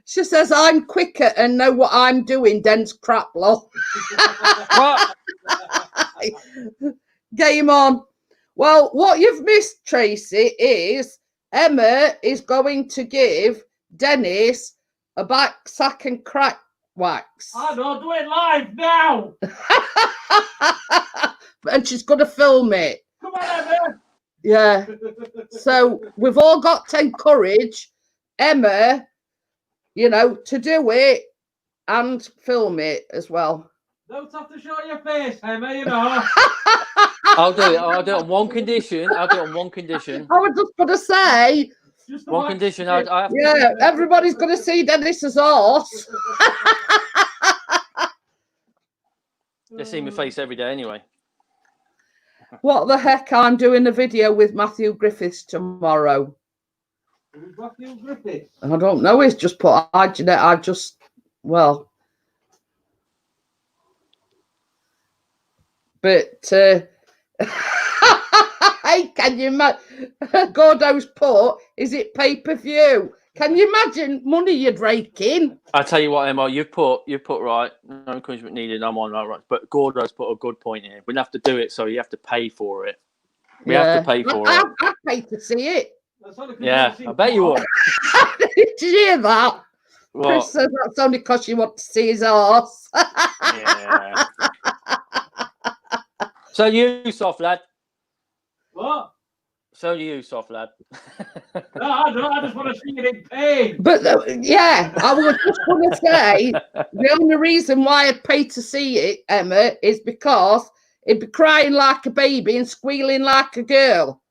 She says, I'm quicker and know what I'm doing, dense crap, lol. What? Game on. Well, what you've missed, Tracy, is Emma is going to give Dennis a back sack and crack wax. I don't do it live now. And she's going to film it. Come on, Emma. Yeah. So we've all got to encourage Emma, you know, to do it and film it as well. Don't have to show your face, Emma, you know. I'll do it. I'll do it on one condition. I was just going to say. One condition. Yeah, everybody's going to see Dennis's horse. They see my face every day anyway. What the heck? I'm doing a video with Matthew Griffiths tomorrow. Who's Matthew Griffiths? I don't know. He's just put, but hey, can you imagine? Gordo's put, is it pay-per-view? Can you imagine money you'd rake in? I tell you what, Emma, you put right. No encouragement needed. I'm on right. But Gordo's put a good point here. We'll have to do it, so you have to pay for it. We have to pay for it. I'd pay to see it. Yeah, I bet you would. Did you hear that? What? Chris says that's only because you want to see his horse. Yeah. So you, soft lad. What? So do you, soft lad. No, I don't. I just want to see it in pain. But yeah, I was just going to say the only reason why I'd pay to see it, Emma, is because it'd be crying like a baby and squealing like a girl.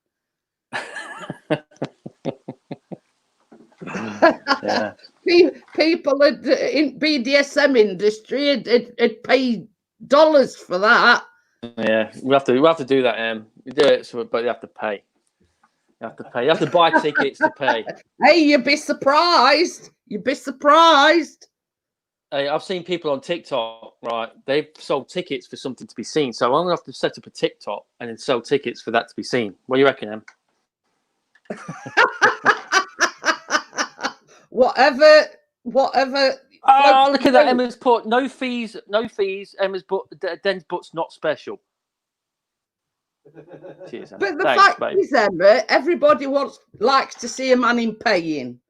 Yeah. People in BDSM industry would pay dollars for that. Yeah, we have to do that. You do it, but you have to pay. You have to pay. You have to buy tickets to pay. Hey, you'd be surprised. You'd be surprised. Hey, I've seen people on TikTok, right? They've sold tickets for something to be seen. So I'm gonna have to set up a TikTok and then sell tickets for that to be seen. What do you reckon, Em? whatever. Oh, look at that. Emma's put no fees. Emma's Den's butt's not special. Cheers, Emma. But the Thanks, fact babe. is, Emma, everybody likes to see a man in pain.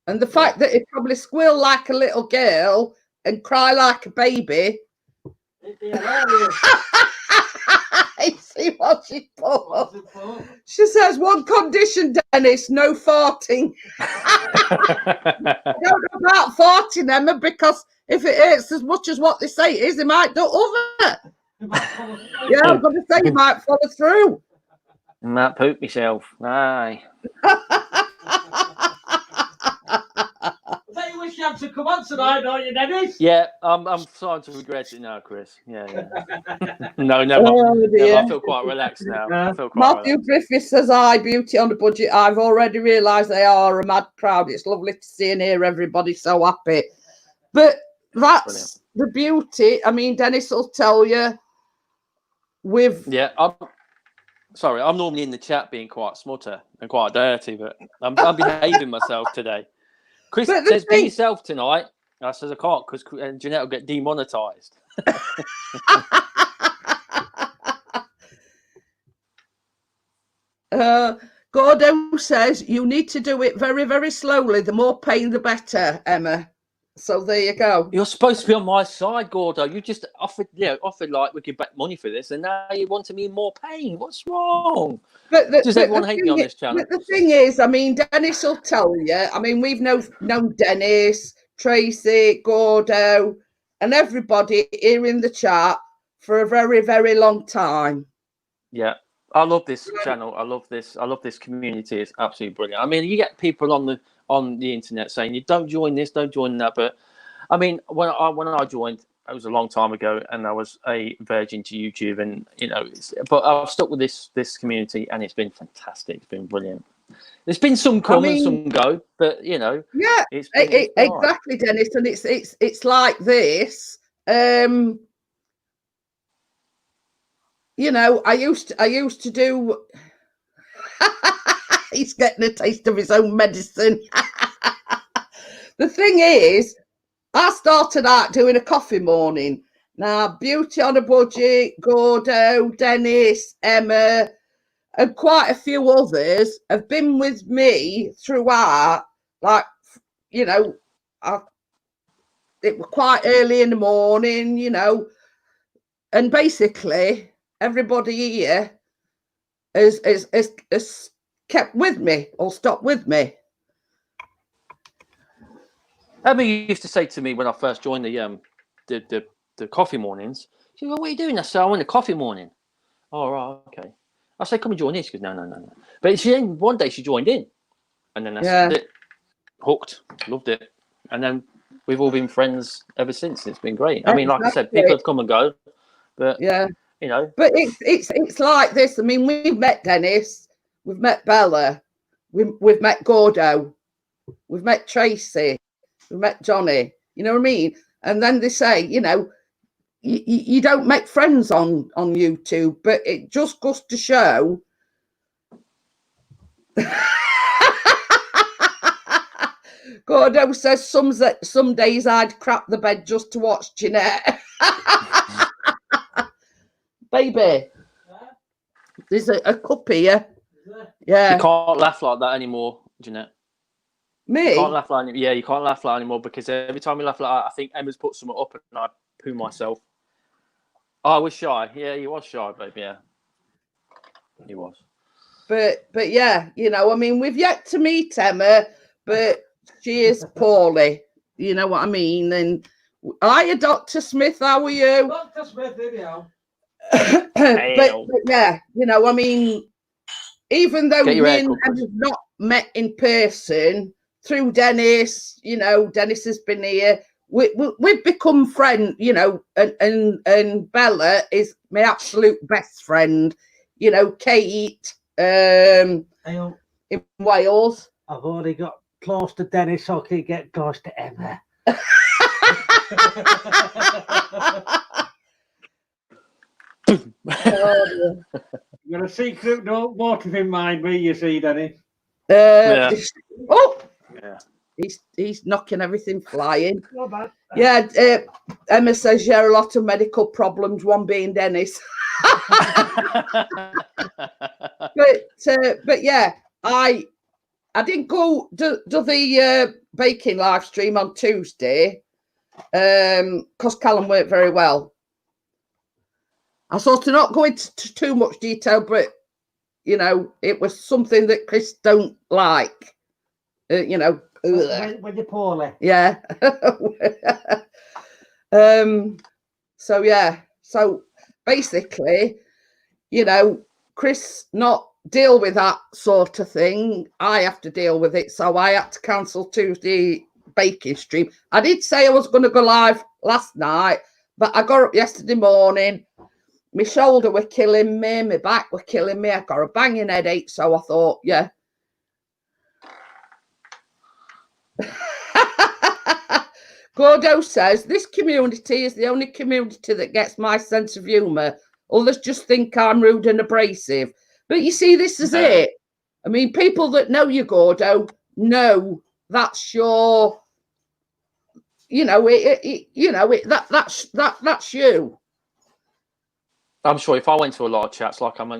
And the fact that he probably squeal like a little girl and cry like a baby. See what she put. She says, one condition, Dennis, no farting. I don't know about farting, Emma, because if it hurts as much as what they say it is, they might do over. Yeah, I'm going to say you might follow through. I might poop myself. Aye. You wish you had to come on tonight, don't you, Dennis? Yeah, I'm starting to regret it now, Chris. Yeah. No, never. I feel quite relaxed now. I feel quite Matthew relaxed. Griffiths says, "Hi, beauty on a budget. I've already realised they are a mad crowd. It's lovely to see and hear everybody so happy." But that's the beauty. I mean, Dennis will tell you. Yeah, I'm normally in the chat being quite smutter and quite dirty, but I'm behaving myself today. Chris says, "Be yourself tonight." I says, "I can't because Jeanette will get demonetised." Gordo says, "You need to do it very, very slowly. The more pain, the better, Emma." So there you go. You're supposed to be on my side, Gordo. You just offered like we give back money for this, and now you want me in more pain. What's wrong? Does everyone hate me on this channel? The thing is, I mean, Dennis will tell you. I mean, we've known Dennis, Tracy, Gordo, and everybody here in the chat for a very, very long time. Yeah, I love this channel. I love this community. It's absolutely brilliant. I mean, you get people on the internet saying you don't join this, don't join that, but I mean, when I joined, it was a long time ago, and I was a virgin to YouTube, and but I've stuck with this community, and it's been fantastic. It's been brilliant. There's been some come and some go, but yeah, it's been exactly, right. Dennis, and it's like this. I used to do. He's getting a taste of his own medicine. The thing is, I started out doing a coffee morning. Now, Beauty on a Budget, Gordo, Dennis, Emma, and quite a few others have been with me throughout. Like, it was quite early in the morning, and basically everybody here has kept with me or stopped with me. Emma used to say to me when I first joined the coffee mornings, she said, "What are you doing?" I said, "I went to coffee morning." "Oh, right, okay." I said, "Come and join in." She goes, No. But one day she joined in, and then that's it. Hooked, loved it, and then we've all been friends ever since. It's been great. I mean, like I said, people have come and go, but But it's like this. I mean, we've met Dennis, we've met Bella, we've met Gordo, we've met Tracy, we've met Johnny. You know what I mean? And then they say, you don't make friends on YouTube, but it just goes to show. Gordo says some days I'd crap the bed just to watch Jeanette. Baby, there's a cup here. Yeah. You can't laugh like that anymore, Jeanette. Me? You can't laugh like you can't laugh like anymore because every time you laugh like that, I think Emma's put something up and I poo myself. Oh, I was shy. Yeah, he was shy, babe. Yeah, he was. But yeah, I mean, we've yet to meet Emma, but she is poorly. You know what I mean? And hiya, Dr. Smith. How are you? Dr. Smith, anyhow. but yeah, I mean, even though me and Emma have not met in person, through Dennis, Dennis has been here. We've become friends, and Bella is my absolute best friend. Kate in Wales. I've already got close to Dennis, so I can get close to Emma. You've got a secret motive in mind, me, you see, Dennis. Oh, yeah. He's knocking everything flying. Not bad. Yeah, Emma says you have a lot of medical problems, one being Dennis. But yeah, I didn't go do the baking live stream on Tuesday because Callum weren't very well. I sort of not go into too much detail, but it was something that Chris don't like. When you're poorly. Yeah. So yeah. So basically, Chris not deal with that sort of thing. I have to deal with it. So I had to cancel Tuesday baking stream. I did say I was going to go live last night, but I got up yesterday morning. My shoulder were killing me. My back were killing me. I got a banging headache. So I thought, yeah. Gordo says, this community is the only community that gets my sense of humour. Others just think I'm rude and abrasive. But you see, this is it. I mean, people that know you, Gordo, know that's your, that's you. I'm sure if I went to a lot of chats, like I go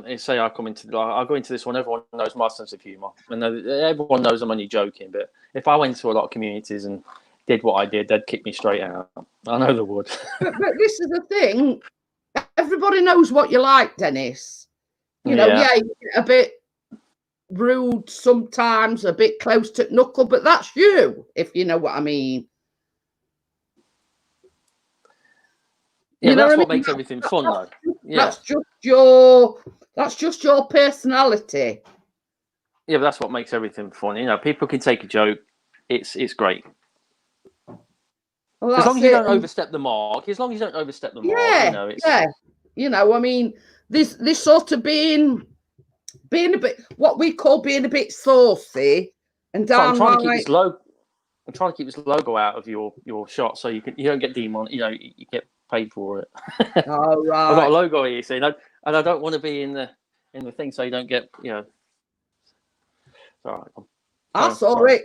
into this one, everyone knows my sense of humour, and everyone knows I'm only joking. But if I went to a lot of communities and did what I did, they'd kick me straight out. I know they would. but this is the thing. Everybody knows what you like, Dennis. You get a bit rude sometimes, a bit close to knuckle, but that's you, if you know what I mean. Yeah, that's what makes everything fun, though. Yeah. That's just your personality. Yeah, but that's what makes everything fun. People can take a joke. It's great. Well, as long as you don't overstep the mark. As long as you don't overstep the mark, I mean, this sort of being a bit what we call being a bit saucy and downright. I'm trying to keep this logo out of your shot so you don't get demon. You get paid for it. Oh right. I've got a logo here, you see, and I don't want to be in the thing, so you don't get All right. I saw it.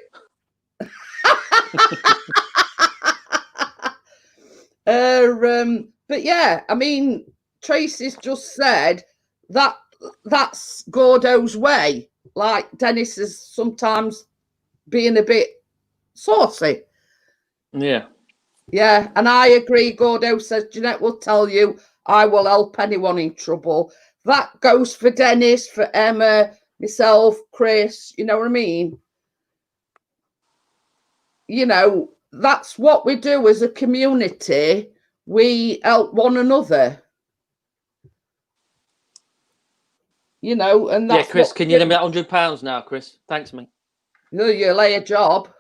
But yeah, I mean, Tracy's just said that's Gordo's way. Like Dennis is sometimes being a bit saucy. Yeah. Yeah, and I agree. Gordo says, Jeanette will tell you, I will help anyone in trouble. That goes for Dennis, for Emma, myself, Chris, you know what I mean? That's what we do as a community. We help one another. And that's Chris, can you lend me £100 now, Chris? Thanks, mate. You lay a job.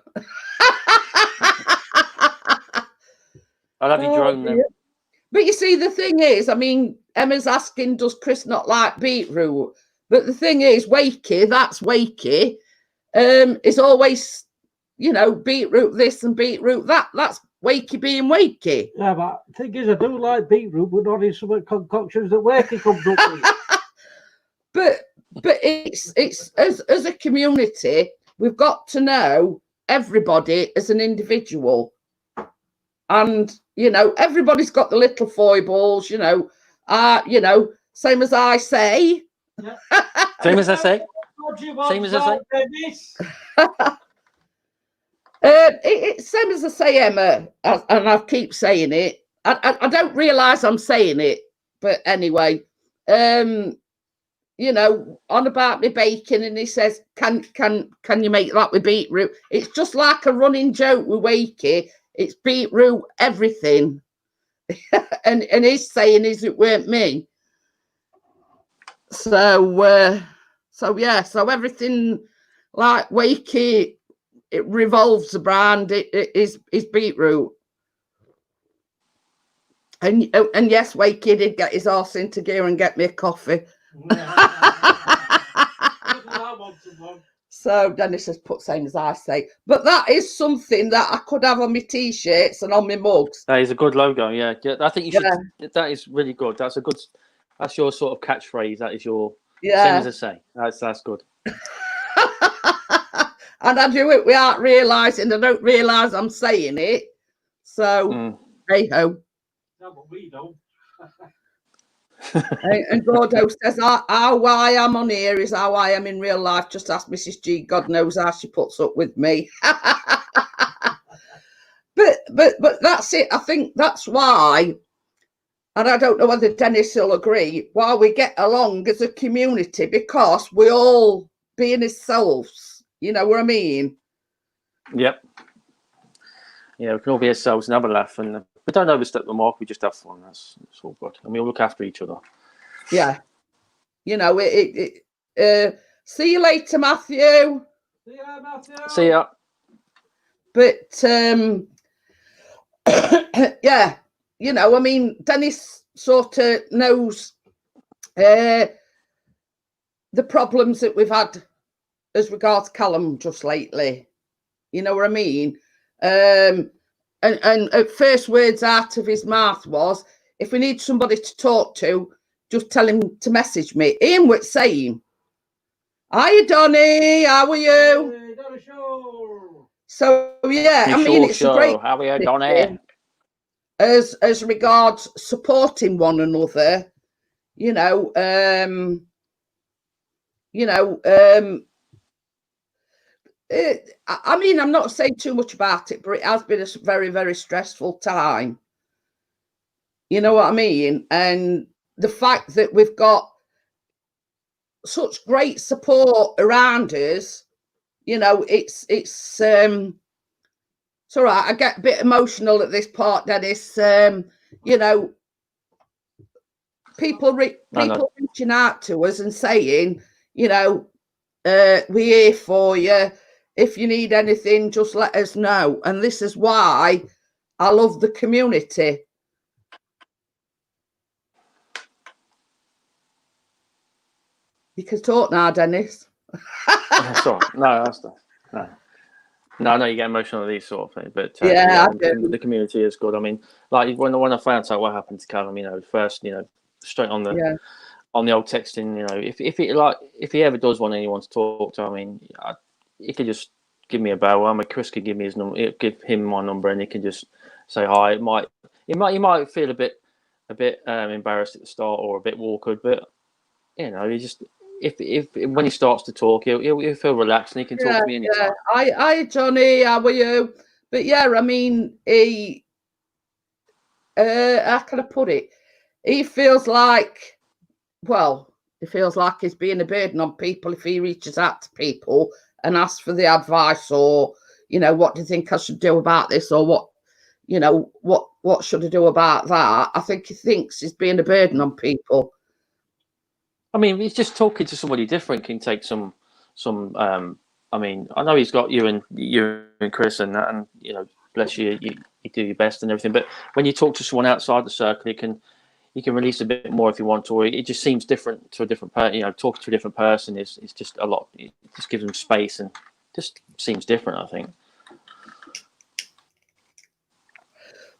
I'll have you drone then. But you see, the thing is, I mean, Emma's asking, does Chris not like beetroot? But the thing is, Wakey, that's Wakey. It's always, beetroot this and beetroot that. That's Wakey being Wakey. Yeah, but the thing is, I do like beetroot, but not in some concoctions that Wakey comes up with. But it's as a community, we've got to know everybody as an individual. And, everybody's got the little foibles, same as I say. Yeah. Same as I say. Same as I say. It's same as I say, Emma, and I keep saying it. I don't realise I'm saying it, but anyway, on about me bacon, and he says, "Can you make that with beetroot?" It's just like a running joke with Wakey. It's beetroot everything, and he's saying it weren't me. So everything like Wakey, it revolves around it is beetroot. And yes, Wakey did get his arse into gear and get me a coffee. So Dennis has put same as I say. But that is something that I could have on my t-shirts and on my mugs. That is a good logo, yeah. I think you should. That is really good. That's your sort of catchphrase. That is your same as I say. That's good. And I do it without realising. I don't realise I'm saying it. So, hey ho. No, but we don't. And Gordo says, how I am on here is how I am in real life. Just ask Mrs. G. God knows how she puts up with me. But that's it. I think that's why, and I don't know whether Dennis will agree, why we get along as a community, because we all being ourselves. You know what I mean? Yep. Yeah, we can all be ourselves and have a laugh, and we don't overstep the mark. We just have fun. That's all good, and we all look after each other. Yeah. You know, see you later, Matthew. See ya, Matthew. See ya. But yeah, you know, I mean, Dennis sort of knows the problems that we've had as regards Callum just lately. You know what I mean? And at first words out of his mouth was, if we need somebody to talk to, just tell him to message me. Ian was saying, "Hiya, Donny, how are you?" Hey, Donny Show. So yeah, I mean, it's a great How are you, Donny? As regards supporting one another, you know, I mean, I'm not saying too much about it, but it has been a very, very stressful time. You know what I mean? And the fact that we've got such great support around us, you know, it's all right. I get a bit emotional at this part, Dennis. You know, people reaching out to us and saying, you know, we're here for you. If you need anything, just let us know. And this is why I love the community. You can talk now, Dennis. Sorry. No, that's no. No, I know you get emotional at these sort of things, but yeah, the community is good. I mean, like when I found out what happened to Callum, you know, first, you know, straight on the old texting, you know, if he ever does want anyone to talk to, I mean, he could just give me a bell. I mean, Chris could give me his number, give him my number, and he can just say hi. He might feel a bit embarrassed at the start or a bit awkward, but you know, he just. If when he starts to talk, he'll feel relaxed and he can talk to me anytime. Yeah. Hi, Johnny. How are you? But yeah, I mean, he. How can I put it? He feels like, well, he feels like he's being a burden on people if he reaches out to people and asks for the advice, or you know, what do you think I should do about this, or what, you know, what should I do about that? I think he thinks he's being a burden on people. I mean, he's just talking to somebody different can take some. I mean, I know he's got you and Chris and that, and you know, bless you, you do your best and everything. But when you talk to someone outside the circle, you can release a bit more if you want to. Or it just seems different to a different person. You know, talking to a different person is just a lot. It just gives them space and just seems different, I think.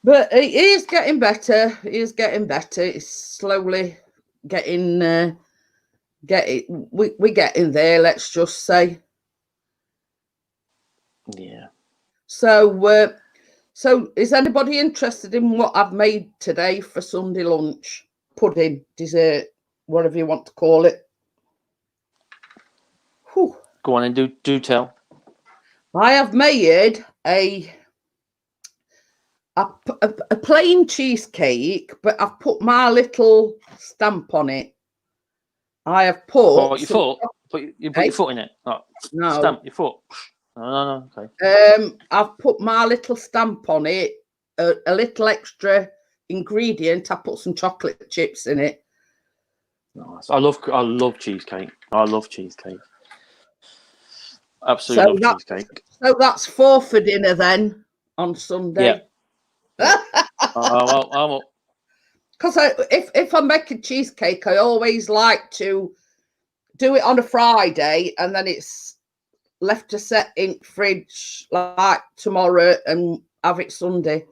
But he is getting better. He is getting better. It's slowly getting. We're getting there. Let's just say. Yeah. So, so is anybody interested in what I've made today for Sunday lunch? Pudding, dessert, whatever you want to call it. Whew. Go on and do tell. I have made a plain cheesecake, but I've put my little stamp on it. I have put. Your foot. You put your foot in it. Oh, no. Stamp your foot. No. Okay. I've put my little stamp on it. A little extra ingredient. I put some chocolate chips in it. Nice. I love cheesecake. I love cheesecake. Absolutely love cheesecake. So that's 4 for dinner then on Sunday. Yeah. Well, because if I'm making cheesecake, I always like to do it on a Friday and then it's left to set in fridge like tomorrow and have it Sunday.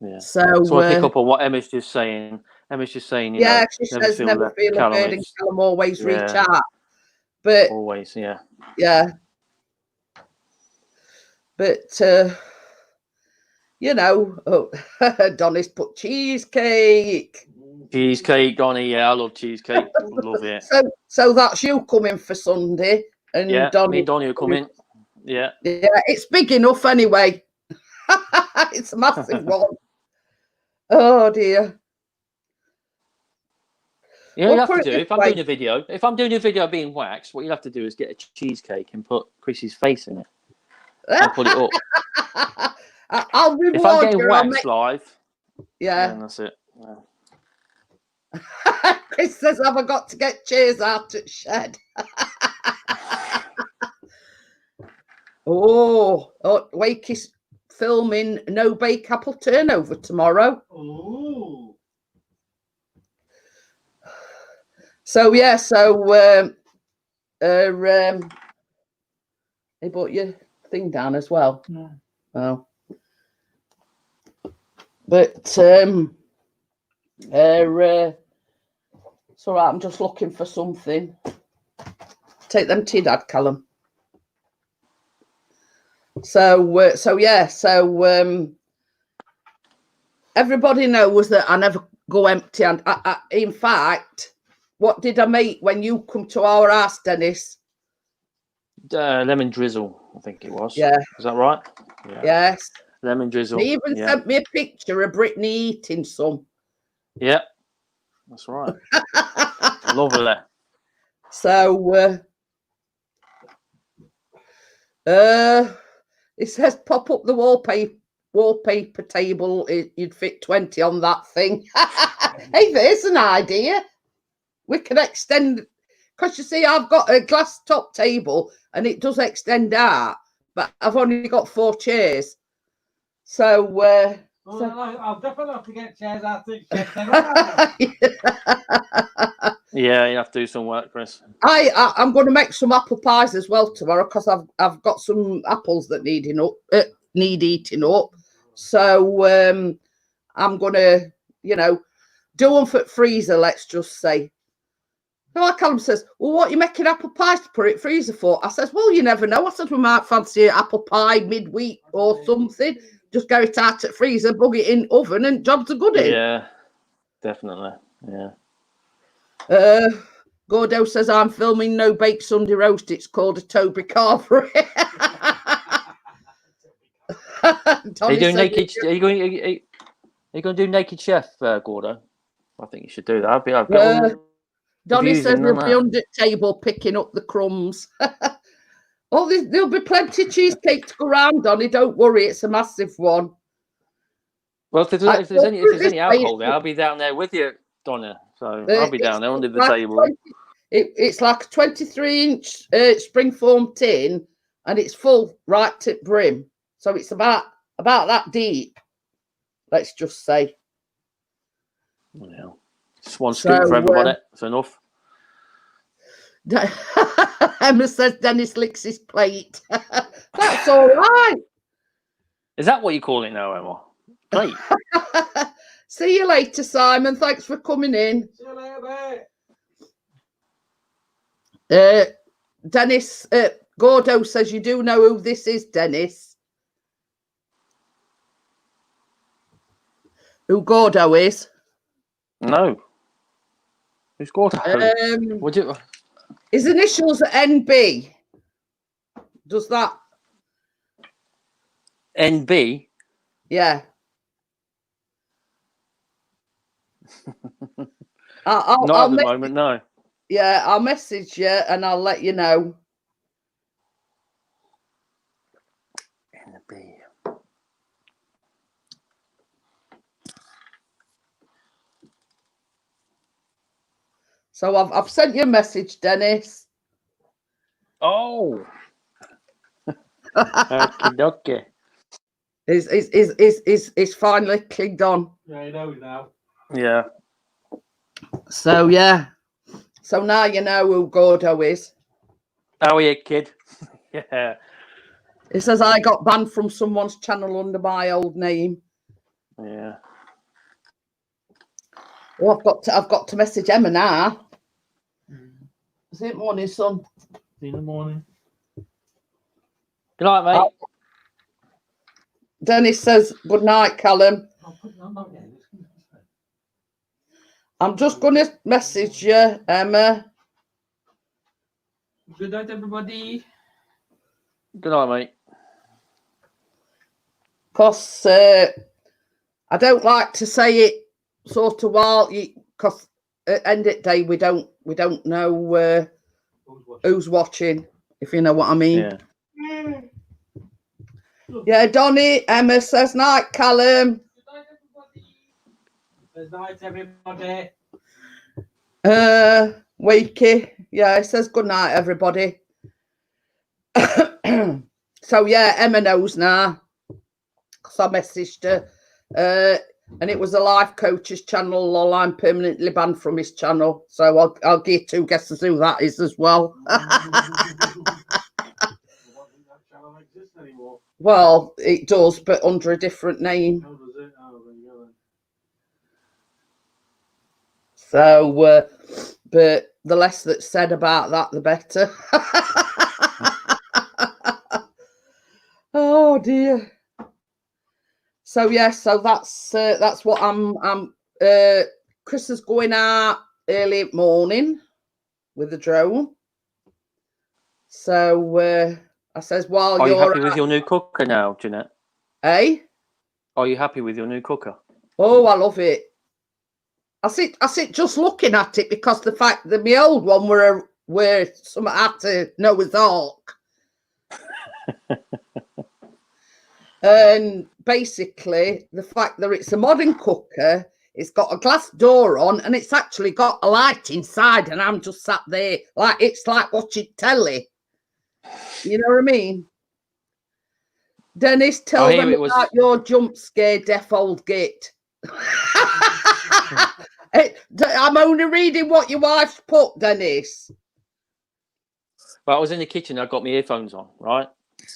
Yeah. So I pick up on what Emma's just saying. Emma's just saying, you know, she says never feel a burden. Callum always reach out, but always, yeah. But you know, Donny's put cheesecake. Cheesecake, Donny. Yeah, I love cheesecake. Love it. So that's you coming for Sunday, and Yeah, Donny. me and Donny will come in. Yeah. Yeah, it's big enough anyway. It's a massive one. Oh dear. Yeah, Well, you have put to it do. this If I'm way. doing a video, being waxed, what you have to do is get a cheesecake and put Chrissy's face in it and put it up. I'll If I'm reward getting you. waxed live, Yeah. then that's it. Yeah. Chris says, have I got to get chairs out at shed? Oh, Wake is filming No Bake Apple Turnover tomorrow. Ooh. So yeah, they brought your thing down as well. Yeah. Oh, but it's all right. I'm just looking for something. Take them to Dad, Callum. So everybody knows that I never go empty. And in fact, what did I make when you come to our house, Dennis? Lemon drizzle, I think it was. Yeah. Is that right? Yeah. Yes. Lemon drizzle. He even sent me a picture of Brittany eating some. Yeah. That's right. Lovely. So it says pop up the wallpaper table. You'd fit 20 on that thing. Hey, there's an idea. We can extend, because you see, I've got a glass top table and it does extend out, but I've only got 4 chairs. So I'll definitely have to get chairs out of Yeah, you have to do some work, Chris. I'm going to make some apple pies as well tomorrow, because I've got some apples that need eating up. So I'm going to, do them for freezer, let's just say. Like Callum says, well, what are you making apple pies to put it in freezer for? I says, well, you never know. I said, we might fancy apple pie midweek or something. Just go it out at freezer, bug it in oven, and jobs are good in. Yeah, definitely. Yeah. Gordo says, I'm filming No Bake Sunday Roast. It's called a Toby Carvery. Are you doing naked? Are you going to do Naked Chef, Gordo? I think you should do that. Donny says he'll be under the table picking up the crumbs. Oh, there'll be plenty of cheesecake to go around, Donny. Don't worry, it's a massive one. Well, if there's any alcohol there, I'll be down there with you, Donna. So I'll be down there under the table. It's like a 23-inch springform tin, and it's full right to brim. So it's about that deep. Let's just say. Yeah. Just one scoop for everybody. That's enough. Emma says Dennis licks his plate. That's all right. Is that what you call it now, Emma? Plate. See you later, Simon. Thanks for coming in. See you later, mate. Dennis, Gordo says you do know who this is, Dennis. Who Gordo is? No. Who's Gordo? Would you? His initials are NB. Does that? NB? Yeah. Not at the moment, no. Yeah, I'll message you and I'll let you know. NB. So I've sent you a message, Dennis. Oh. Okay. It's finally clicked on. Yeah, he knows now. Yeah. So yeah. So now you know who Gordo is. How are you, kid? Yeah. It says I got banned from someone's channel under my old name. Yeah. Well, I've got to message Emma now. Is it morning, son? See you in the morning. Good night, mate. Dennis says, good night, Callum. I'm just going to message you, Emma. Good night, everybody. Good night, mate. Because I don't like to say it sort of while you, because at end of the day we don't know who's watching, if you know what I mean. Yeah. Yeah, Donny, Emma says night, Callum. Good night, everybody. Wakey, yeah, it says good night, everybody. So yeah, Emma knows now, because I messaged her. And it was a life coach's channel, or I'm permanently banned from his channel. So I'll give 2 guesses who that is as well. Well, it does, but under a different name. How does it? Oh, there you go then. So, but the less that's said about that, the better. Oh dear. So yes, so that's what I'm. Chris is going out early morning with the drone. So I says, while Are you you're happy with your new cooker now, Jeanette? eh? Are you happy with your new cooker? Oh, I love it. I sit just looking at it, because the fact that my old one were something I had to Noah's Ark. And basically, the fact that it's a modern cooker, it's got a glass door on, and it's actually got a light inside, and I'm just sat there like it's like watching telly. You know what I mean? Dennis, tell them about your jump scare, deaf old git. I'm only reading what your wife's put, Dennis. Well, I was in the kitchen. I got my earphones on, right?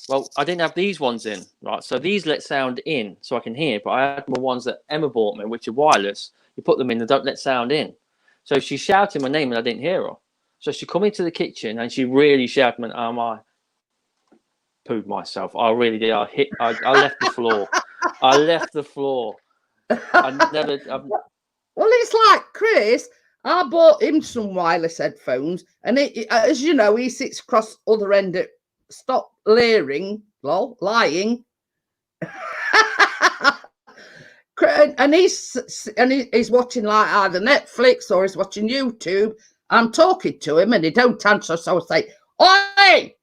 Well, I didn't have these ones in, right? So these let sound in, so I can hear. But I had my ones that Emma bought me, which are wireless. You put them in, they don't let sound in. So she shouted my name, and I didn't hear her. So she come into the kitchen, and she really shouted, and I pooed myself. I really did. I left the floor. I left the floor. Well, it's like Chris. I bought him some wireless headphones, and as you know, he sits across the other end of stop lying. And he's watching like either Netflix or he's watching YouTube. I'm talking to him and he don't answer, so I say, "Oi!"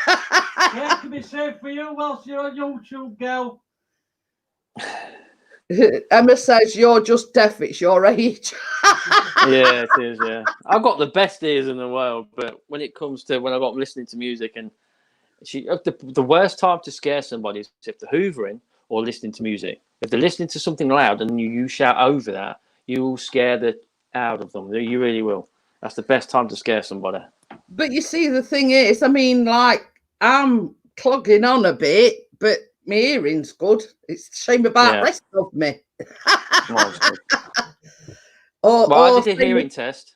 Yeah, it can be safe for you whilst you're on YouTube, girl. Emma says you're just deaf. It's your age. Yeah, it is. Yeah, I've got the best ears in the world, but when it comes to when I got listening to music, and the worst time to scare somebody is if they're hoovering or listening to music. If they're listening to something loud and you shout over that, you will scare the out of them. You really will. That's the best time to scare somebody. But you see, the thing is, I mean, like, I'm clogging on a bit, but my hearing's good. It's a shame about the rest of me. I did a hearing test.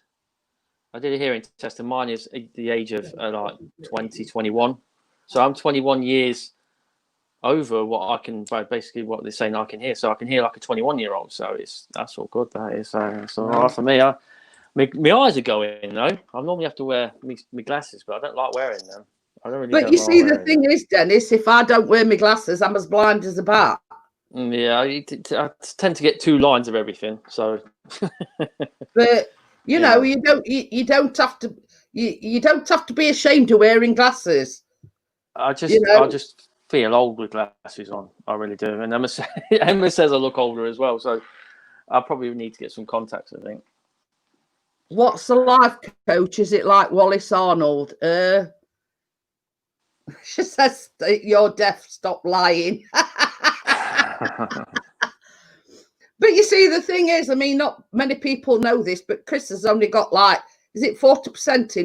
And mine is the age of like 20, 21. So I'm 21 years over what I can, basically what they're saying I can hear. So I can hear like a 21-year-old. So that's all good. That is it's all right for me. My eyes are going though. I normally have to wear my glasses, but I don't like wearing them. But you see, the thing is, Dennis, if I don't wear my glasses, I'm as blind as a bat. Yeah, I tend to get 2 lines of everything. So, but you know, you don't have to. You don't have to be ashamed of wearing glasses. I just feel old with glasses on. I really do. And Emma says I look older as well. So I probably need to get some contacts, I think. What's the life coach? Is it like Wallace Arnold? She says you're deaf. Stop lying. But you see, the thing is, I mean, not many people know this, but Chris has only got like, is it 40%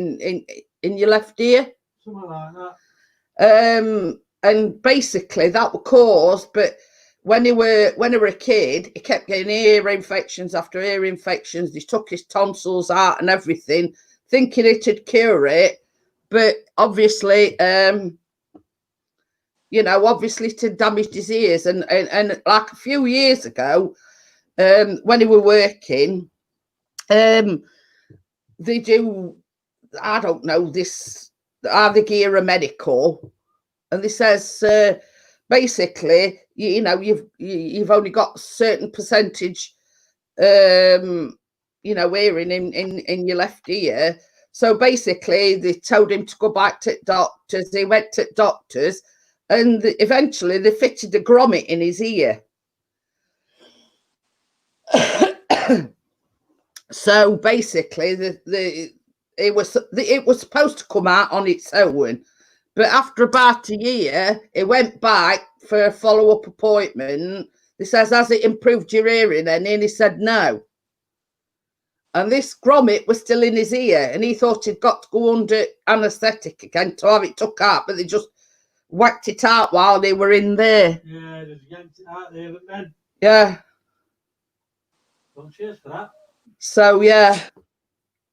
in your left ear? Something like that. And basically that was caused, but when he were a kid, he kept getting ear infections after ear infections. They took his tonsils out and everything, thinking it'd cure it. But obviously, you know, obviously to damage his ears. And like a few years ago, when he were working, they do, I don't know, this, the Gear Medical, and they says basically, you know, you've only got a certain percentage, you know, hearing in your left ear. So basically, they told him to go back to doctors. He went to doctors, and eventually they fitted a grommet in his ear. So basically, it was supposed to come out on its own, but after about a year, it went back for a follow-up appointment. He says, "Has it improved your hearing?" And he said no. And this grommet was still in his ear, and he thought he'd got to go under anaesthetic again to have it took out, but they just whacked it out while they were in there. Yeah, just yanked it out there, but then. Yeah. Well, cheers for that. So yeah.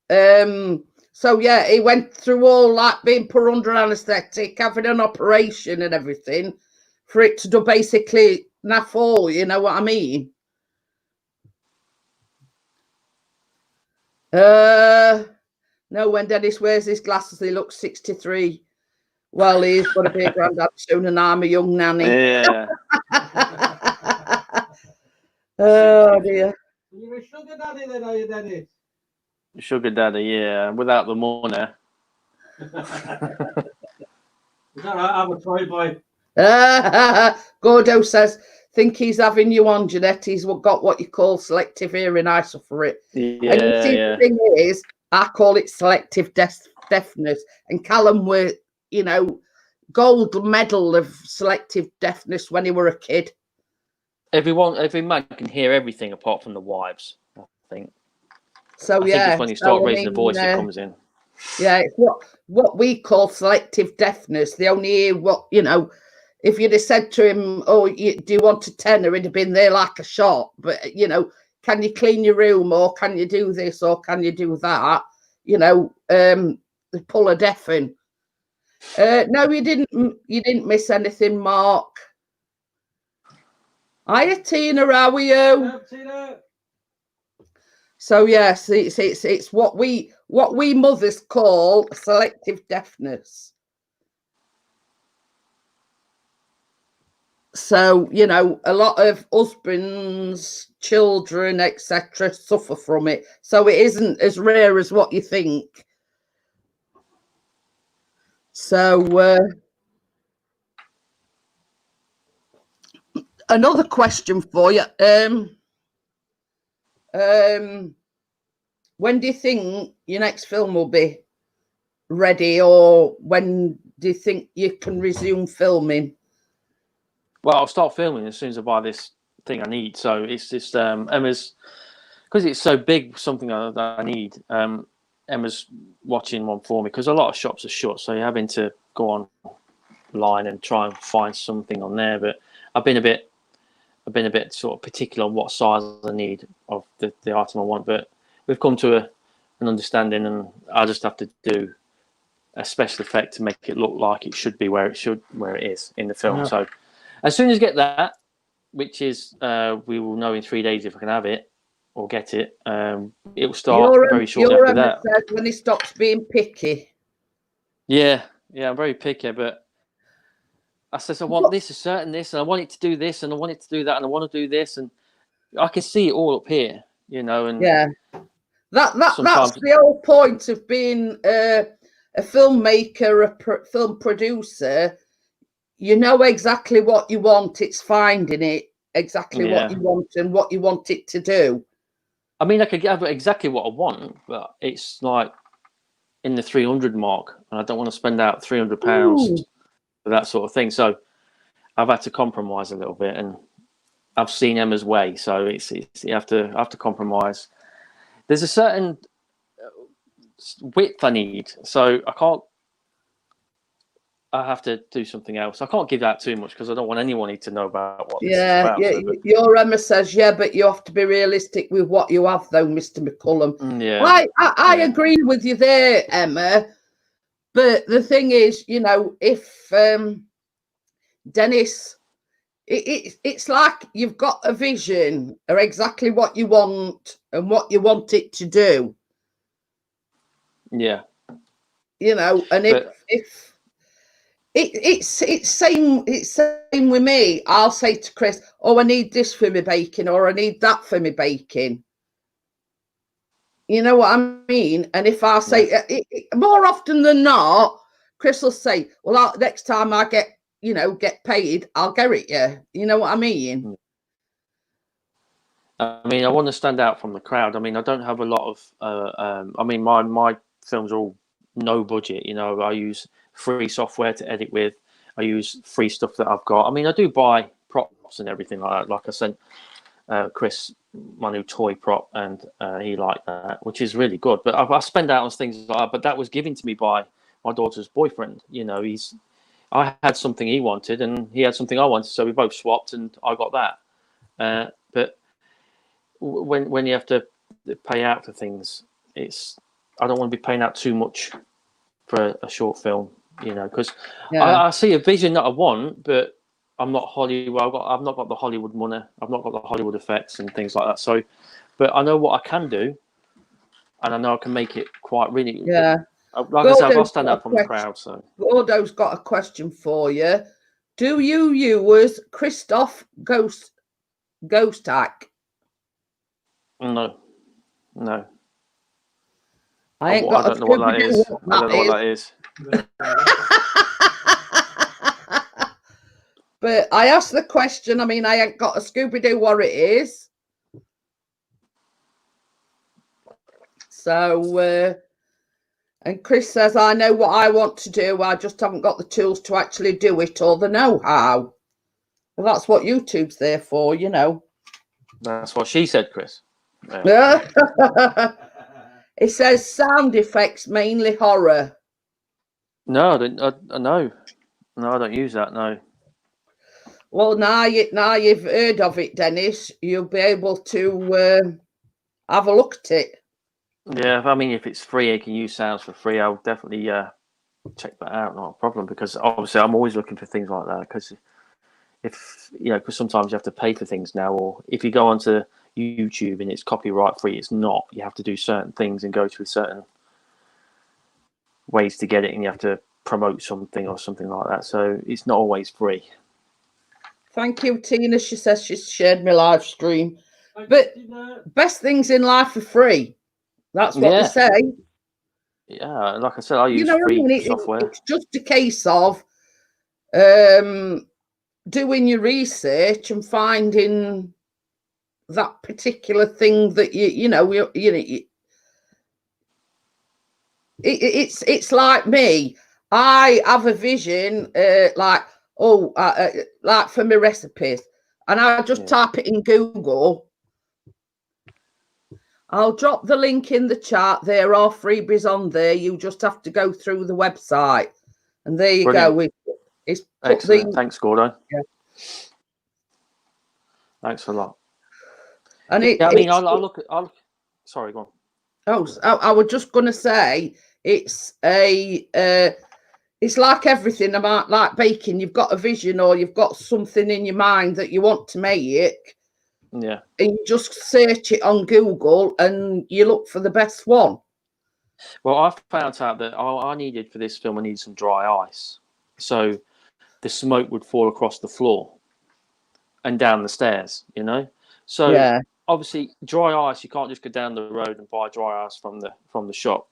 So yeah, he went through all that, being put under anaesthetic, having an operation and everything, for it to do basically naff all, you know what I mean? No, when Dennis wears his glasses, he looks 63. Well, he's going to be a granddad soon, and I'm a young nanny. Yeah. Oh dear. You're a sugar daddy then, are you, Dennis? Sugar daddy, yeah. Without the money. Is that right? I'm a toy boy. Gordo says, think he's having you on, Jeanette. He's got what you call selective hearing. I suffer it. Yeah, And you see, the thing is, I call it selective deafness. And Callum were, you know, gold medal of selective deafness when he were a kid. Every man can hear everything apart from the wives, I think. So I yeah, think it's when you start raising the voice, it comes in. Yeah, it's what we call selective deafness. They only hear what, you know. If you'd have said to him, "Oh, do you want a tenner?" He'd have been there like a shot. But you know, can you clean your room, or can you do this, or can you do that? You know, they pull a deafen. No, you didn't. You didn't miss anything, Mark. Hiya, Tina. How are you? Tina. So yes, it's what we mothers call selective deafness. So, you know, a lot of husbands, children, etc. suffer from it. So it isn't as rare as what you think. So another question for you. When do you think your next film will be ready, or when do you think you can resume filming? Well, I'll start filming as soon as I buy this thing I need. So it's just Emma's, because it's so big, something that I need. Emma's watching one for me because a lot of shops are shut, so you're having to go online and try and find something on there. But I've been a bit sort of particular on what size I need of the item I want. But we've come to an understanding, and I just have to do a special effect to make it look like it should be where it is in the film. So as soon as I get that, which is we will know in 3 days if I can have it or get it. It will start very shortly after that. Said when he stops being picky. Yeah, I'm very picky, but I says I want this, a certain this, and I want it to do this, and I want it to do that, and I want to do this, and I can see it all up here, you know. And yeah, that's the whole point of being a filmmaker, a film producer. You know exactly what you want. It's finding it exactly what you want and what you want it to do. I mean, I could have exactly what I want, but it's like in the 300 mark, and I don't want to spend out £300 for that sort of thing. So I've had to compromise a little bit, and I've seen Emma's way. So it's you have to compromise. There's a certain width I need, so I have to do something else. I can't give out too much because I don't want anyone to know about what this is about. Yeah. So, your Emma says, but you have to be realistic with what you have, though, Mr. McCullum. Yeah, I agree with you there, Emma. But the thing is, you know, if Dennis, it's like you've got a vision or exactly what you want and what you want it to do. Yeah. You know, and if it's same with me. I'll say to Chris, "Oh, I need this for my baking, or I need that for my baking." You know what I mean? And if I say more often than not, Chris will say, "Well, next time I get paid, I'll get it you." You know what I mean? I mean, I want to stand out from the crowd. I mean, I don't have a lot of. I mean, my films are all no budget. You know, I use free software to edit with. I use free stuff that I've got. I mean, I do buy props and everything like that. Like I sent Chris my new toy prop, and he liked that, which is really good. But I spend out on things like that. But that was given to me by my daughter's boyfriend. You know, I had something he wanted, and he had something I wanted, so we both swapped, and I got that. But when you have to pay out for things, I don't want to be paying out too much for a short film, you know, because I see a vision that I want, but I'm not Hollywood. I've not got the Hollywood money. I've not got the Hollywood effects and things like that. So, but I know what I can do, and I know I can make it quite really. Yeah. Like I said, I'll stand up from the crowd. So Gordo's got a question for you. Do you use Christoph Ghost Hack? No. I don't know what that is. I don't know what that is. But I asked the question. I mean, I ain't got a Scooby-Doo what it is. So, and Chris says, I know what I want to do. I just haven't got the tools to actually do it or the know-how. Well, that's what YouTube's there for, you know. That's what she said, Chris. Yeah. It says sound effects, mainly horror. No, I don't. No, I don't use that. No. Well, now you've heard of it, Dennis, you'll be able to have a look at it. Yeah, I mean, if it's free, you can use sounds for free. I'll definitely check that out. Not a problem, because obviously I'm always looking for things like that. Because because sometimes you have to pay for things now, or if you go onto YouTube and it's copyright free, it's not. You have to do certain things and go through certain ways to get it, and you have to promote something or something like that. So it's not always free. Thank you, Tina. She says she's shared my live stream. But best things in life are free. That's what they say. Yeah, like I said, I use free software. It's just a case of doing your research and finding that particular thing that it's like me. I have a vision, like for my recipes, and I just type it in Google. I'll drop the link in the chat. There are freebies on there. You just have to go through the website, and there you Brilliant. go. It's excellent. Thanks, Gordo. Yeah. Thanks a lot. And I'll look. Sorry, go on. Oh, I was just going to say it's it's like everything about like baking. You've got a vision, or you've got something in your mind that you want to make. Yeah. And you just search it on Google and you look for the best one. Well, I found out that I needed for this film, I needed some dry ice. So the smoke would fall across the floor and down the stairs, you know? So obviously dry ice, you can't just go down the road and buy dry ice from the shop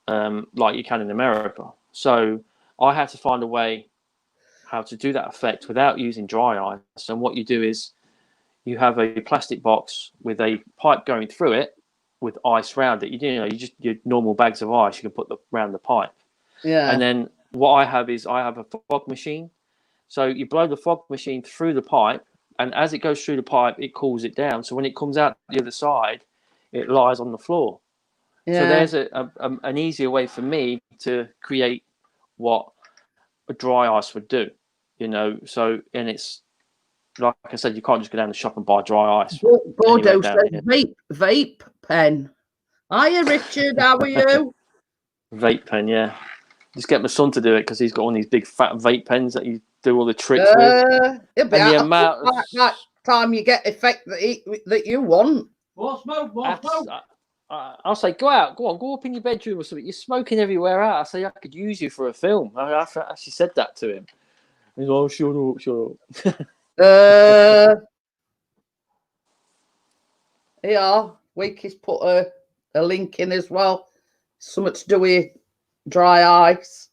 like you can in America. So I had to find a way how to do that effect without using dry ice. And what you do is you have a plastic box with a pipe going through it with ice around it. You just your normal bags of ice you can put around the pipe. Yeah. And then what I have is I have a fog machine. So you blow the fog machine through the pipe, and as it goes through the pipe, it cools it down. So when it comes out the other side, it lies on the floor. Yeah. So there's an easier way for me to create what a dry ice would do, you know. So, and it's like I said, you can't just go down the shop and buy dry ice. Gordo says vape pen. Hiya, Richard. How are you? Vape pen, yeah. Just get my son to do it because he's got one of these big fat vape pens that he do all the tricks with. It'll be And the amount of that time you get effect that you want. More smoke, more smoke. I'll say, go out, go on, go up in your bedroom or something. You're smoking everywhere out. I say, I could use you for a film. I actually said that to him. He's like, oh, shut up. Yeah, Wakey's put a link in as well. Something to do with dry ice.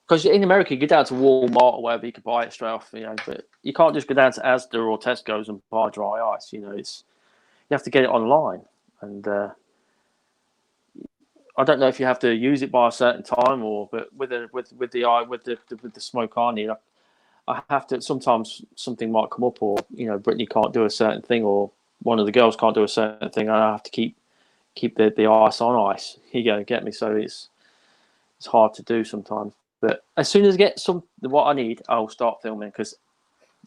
Because in America, you go down to Walmart or whatever, you can buy it straight off, but you can't just go down to Asda or Tesco's and buy dry ice. You have to get it online, and I don't know if you have to use it by a certain time but with the smoke I need, I have to. Sometimes something might come up, or Brittany can't do a certain thing, or one of the girls can't do a certain thing, and I have to keep the ice on ice. You go get me, so it's hard to do sometimes. But as soon as I get what I need, I'll start filming. Because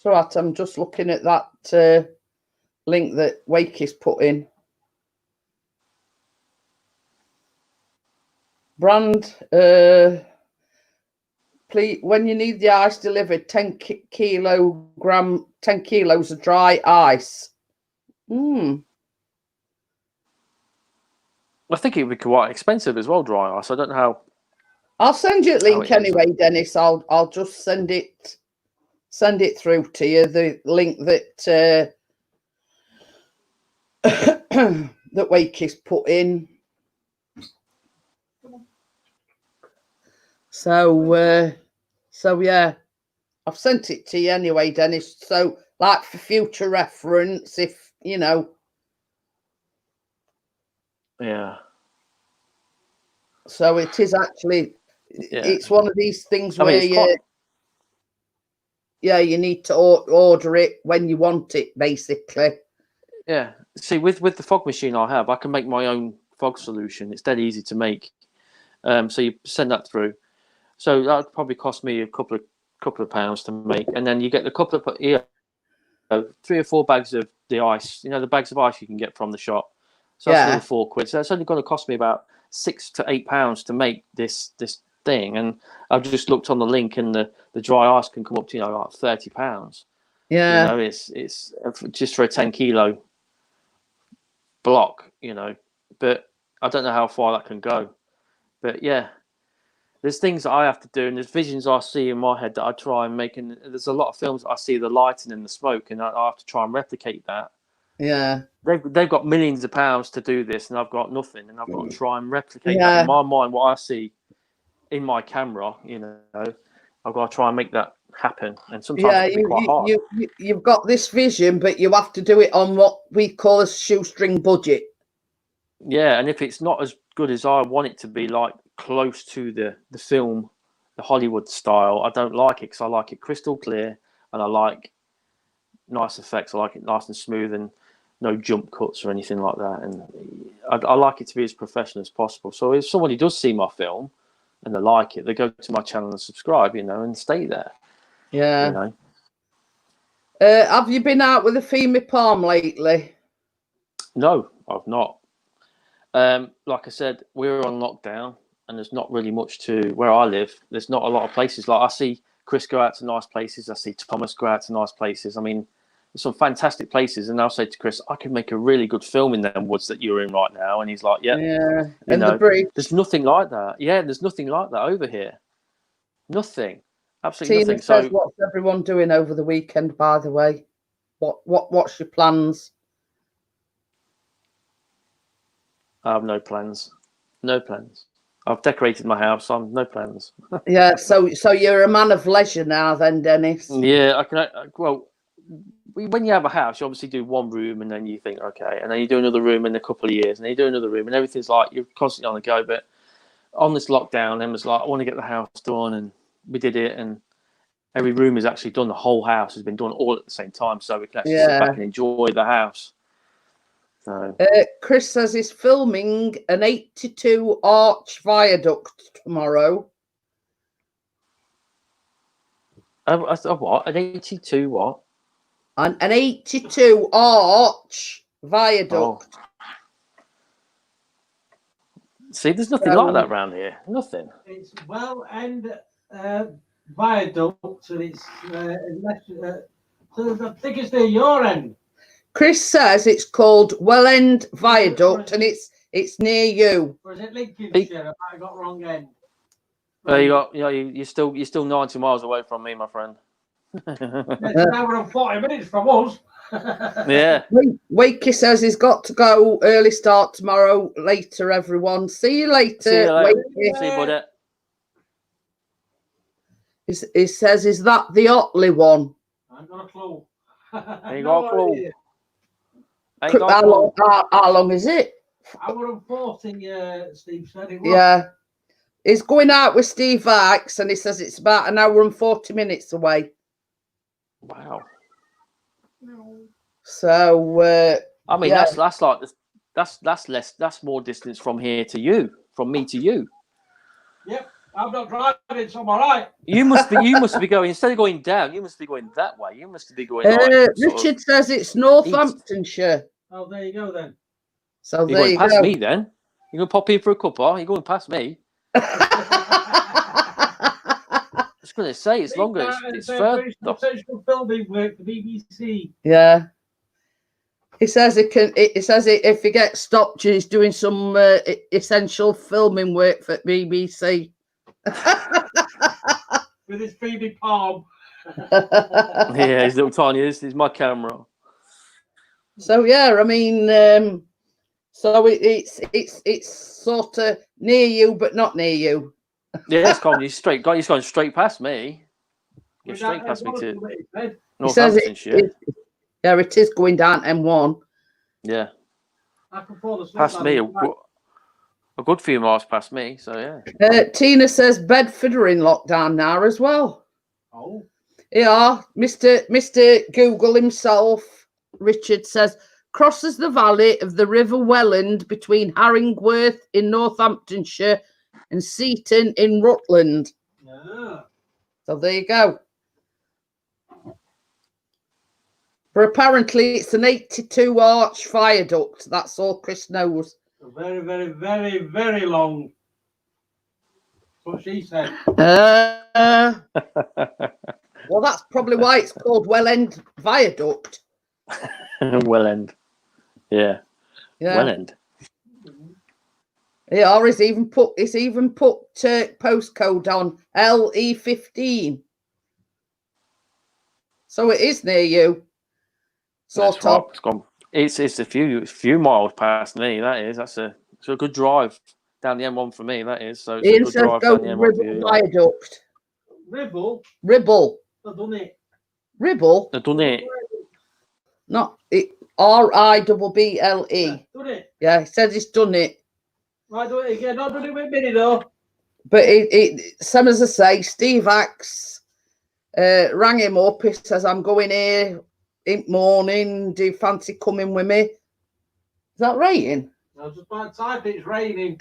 so I'm just looking at that link that Wakey's put in. Brand, please, when you need the ice delivered, 10 kilos of dry ice. I think it would be quite expensive as well, dry ice. I don't know how. I'll send you a link anyway, Dennis. I'll just send it through to you. The link that that Wakey's put in. So yeah, I've sent it to you anyway, Dennis. So like for future reference, if Yeah. So it is actually. Yeah. It's one of these things where you need to order it when you want it, basically. Yeah. See, with the fog machine I can make my own fog solution. It's dead easy to make. So you send that through. So that would probably cost me a couple of pounds to make, and then you get a couple of 3 or 4 bags of the ice. The bags of ice you can get from the shop. So that's another £4. So that's only going to cost me about £6 to £8 to make this thing. And I've just looked on the link, and the dry ice can come up to like £30. Yeah. It's just for a 10 kilo block. But I don't know how far that can go. But yeah, there's things that I have to do, and there's visions I see in my head that I try and make. And there's a lot of films that I see the lighting and the smoke, and I have to try and replicate that. Yeah. They've got millions of pounds to do this, and I've got nothing, and I've got to try and replicate that in my mind. What I see in my camera, I've got to try and make that happen, and sometimes it can be quite hard. You've got this vision, but you have to do it on what we call a shoestring budget. Yeah, and if it's not as good as I want it to be, like close to the film, the Hollywood style, I don't like it, because I like it crystal clear, and I like nice effects. I like it nice and smooth, and no jump cuts or anything like that. And I like it to be as professional as possible. So if somebody does see my film and they like it, they go to my channel and subscribe, and stay there. Yeah. Have you been out with a FEMA palm lately? No, I've not. Like I said, we're on lockdown, and there's not really much to where I live. There's not a lot of places. Like I see Chris go out to nice places. I see Thomas go out to nice places. I mean, there's some fantastic places. And I'll say to Chris, I could make a really good film in them woods that you're in right now. And he's like, yeah. And the bridge. There's nothing like that. Yeah, there's nothing like that over here. Nothing. Absolutely Tina nothing. says, what's everyone doing over the weekend, by the way? What's your plans? I have no plans. No plans. I've decorated my house. I'm no plans. Yeah, so you're a man of leisure now, then, Dennis. Yeah, when you have a house, you obviously do one room, and then you think, okay, and then you do another room in a couple of years, and then you do another room, and everything's like you're constantly on the go. But on this lockdown, Emma's like, I want to get the house done, and we did it, and every room is actually done. The whole house has been done all at the same time, so we can actually sit back and enjoy the house. So Chris says he's filming an 82 arch viaduct tomorrow. What? An 82 what? An 82 arch viaduct. Oh. See, there's nothing like that around here. Nothing. It's well, and viaduct, and it's so I think it's near your end. Chris says it's called Welland Viaduct, and it's near you. Or is it Lincolnshire? I got wrong end. You're still 90 miles away from me, my friend. It's an hour and 40 minutes from us. Yeah. Wakey says he's got to go. Early start tomorrow. Later, everyone. See you later. See you later. Wakey. See you, buddy. He says, is that the Otley one? I ain't got a clue. Ain't got a clue. Ain't got a clue. How long is it? Hour and 40, Steve said it was. Yeah. He's going out with Steve Vikes, and he says it's about an hour and 40 minutes away. Wow. So I mean, yeah. that's like that's less. That's more distance from here to you, from me to you. Yep, I'm not driving, so I'm all right. You must be going, instead of going down, you must be going that way. You must be going. Richard says it's Northamptonshire. Oh, there you go then. So you're there going you past go. me then. You're going to pop in for a cuppa. You're going past me. I was going to say it's longer. It's further. Professional filming work for BBC. Yeah. He says it can. It says it if he gets stopped, he's doing some essential filming work for BBC. With his baby palm. Yeah, he's little tiny. This is my camera. So yeah, I mean, so it's sort of near you, but not near you. Yeah, it's gone. He's going straight past me. You're straight past me to Northamptonshire. Yeah, it is going down M1. Yeah. I can fall asleep. Past me, a good few miles past me. So yeah. Tina says Bedford are in lockdown now as well. Oh. Yeah, Mr. Google himself, Richard says, crosses the valley of the River Welland between Haringworth in Northamptonshire and Seaton in Rutland. Yeah. So there you go. But apparently it's an 82 arch viaduct. That's all Chris knows. Very, very, very, very long. That's what she said. Well, that's probably why it's called Welland Viaduct. Welland. Yeah. Welland. Yeah, or it's even put postcode on LE15. So it is near you. Sort of. It's gone. It's a few miles past me. That's a good drive down the M1 for me. That is. So it's Ian a good says drive go down the M1 for you. Viaduct. Ribble. I've done it. Ribble. I've done it. Not it. RIBBLE. Yeah, done it. Yeah, he says he's done it. I do it again. Not done it with Minnie though. But it same as I say, Steve Axe rang him up. He says, I'm going here in the morning. Do you fancy coming with me? Is that raining? I was just about to type it's raining.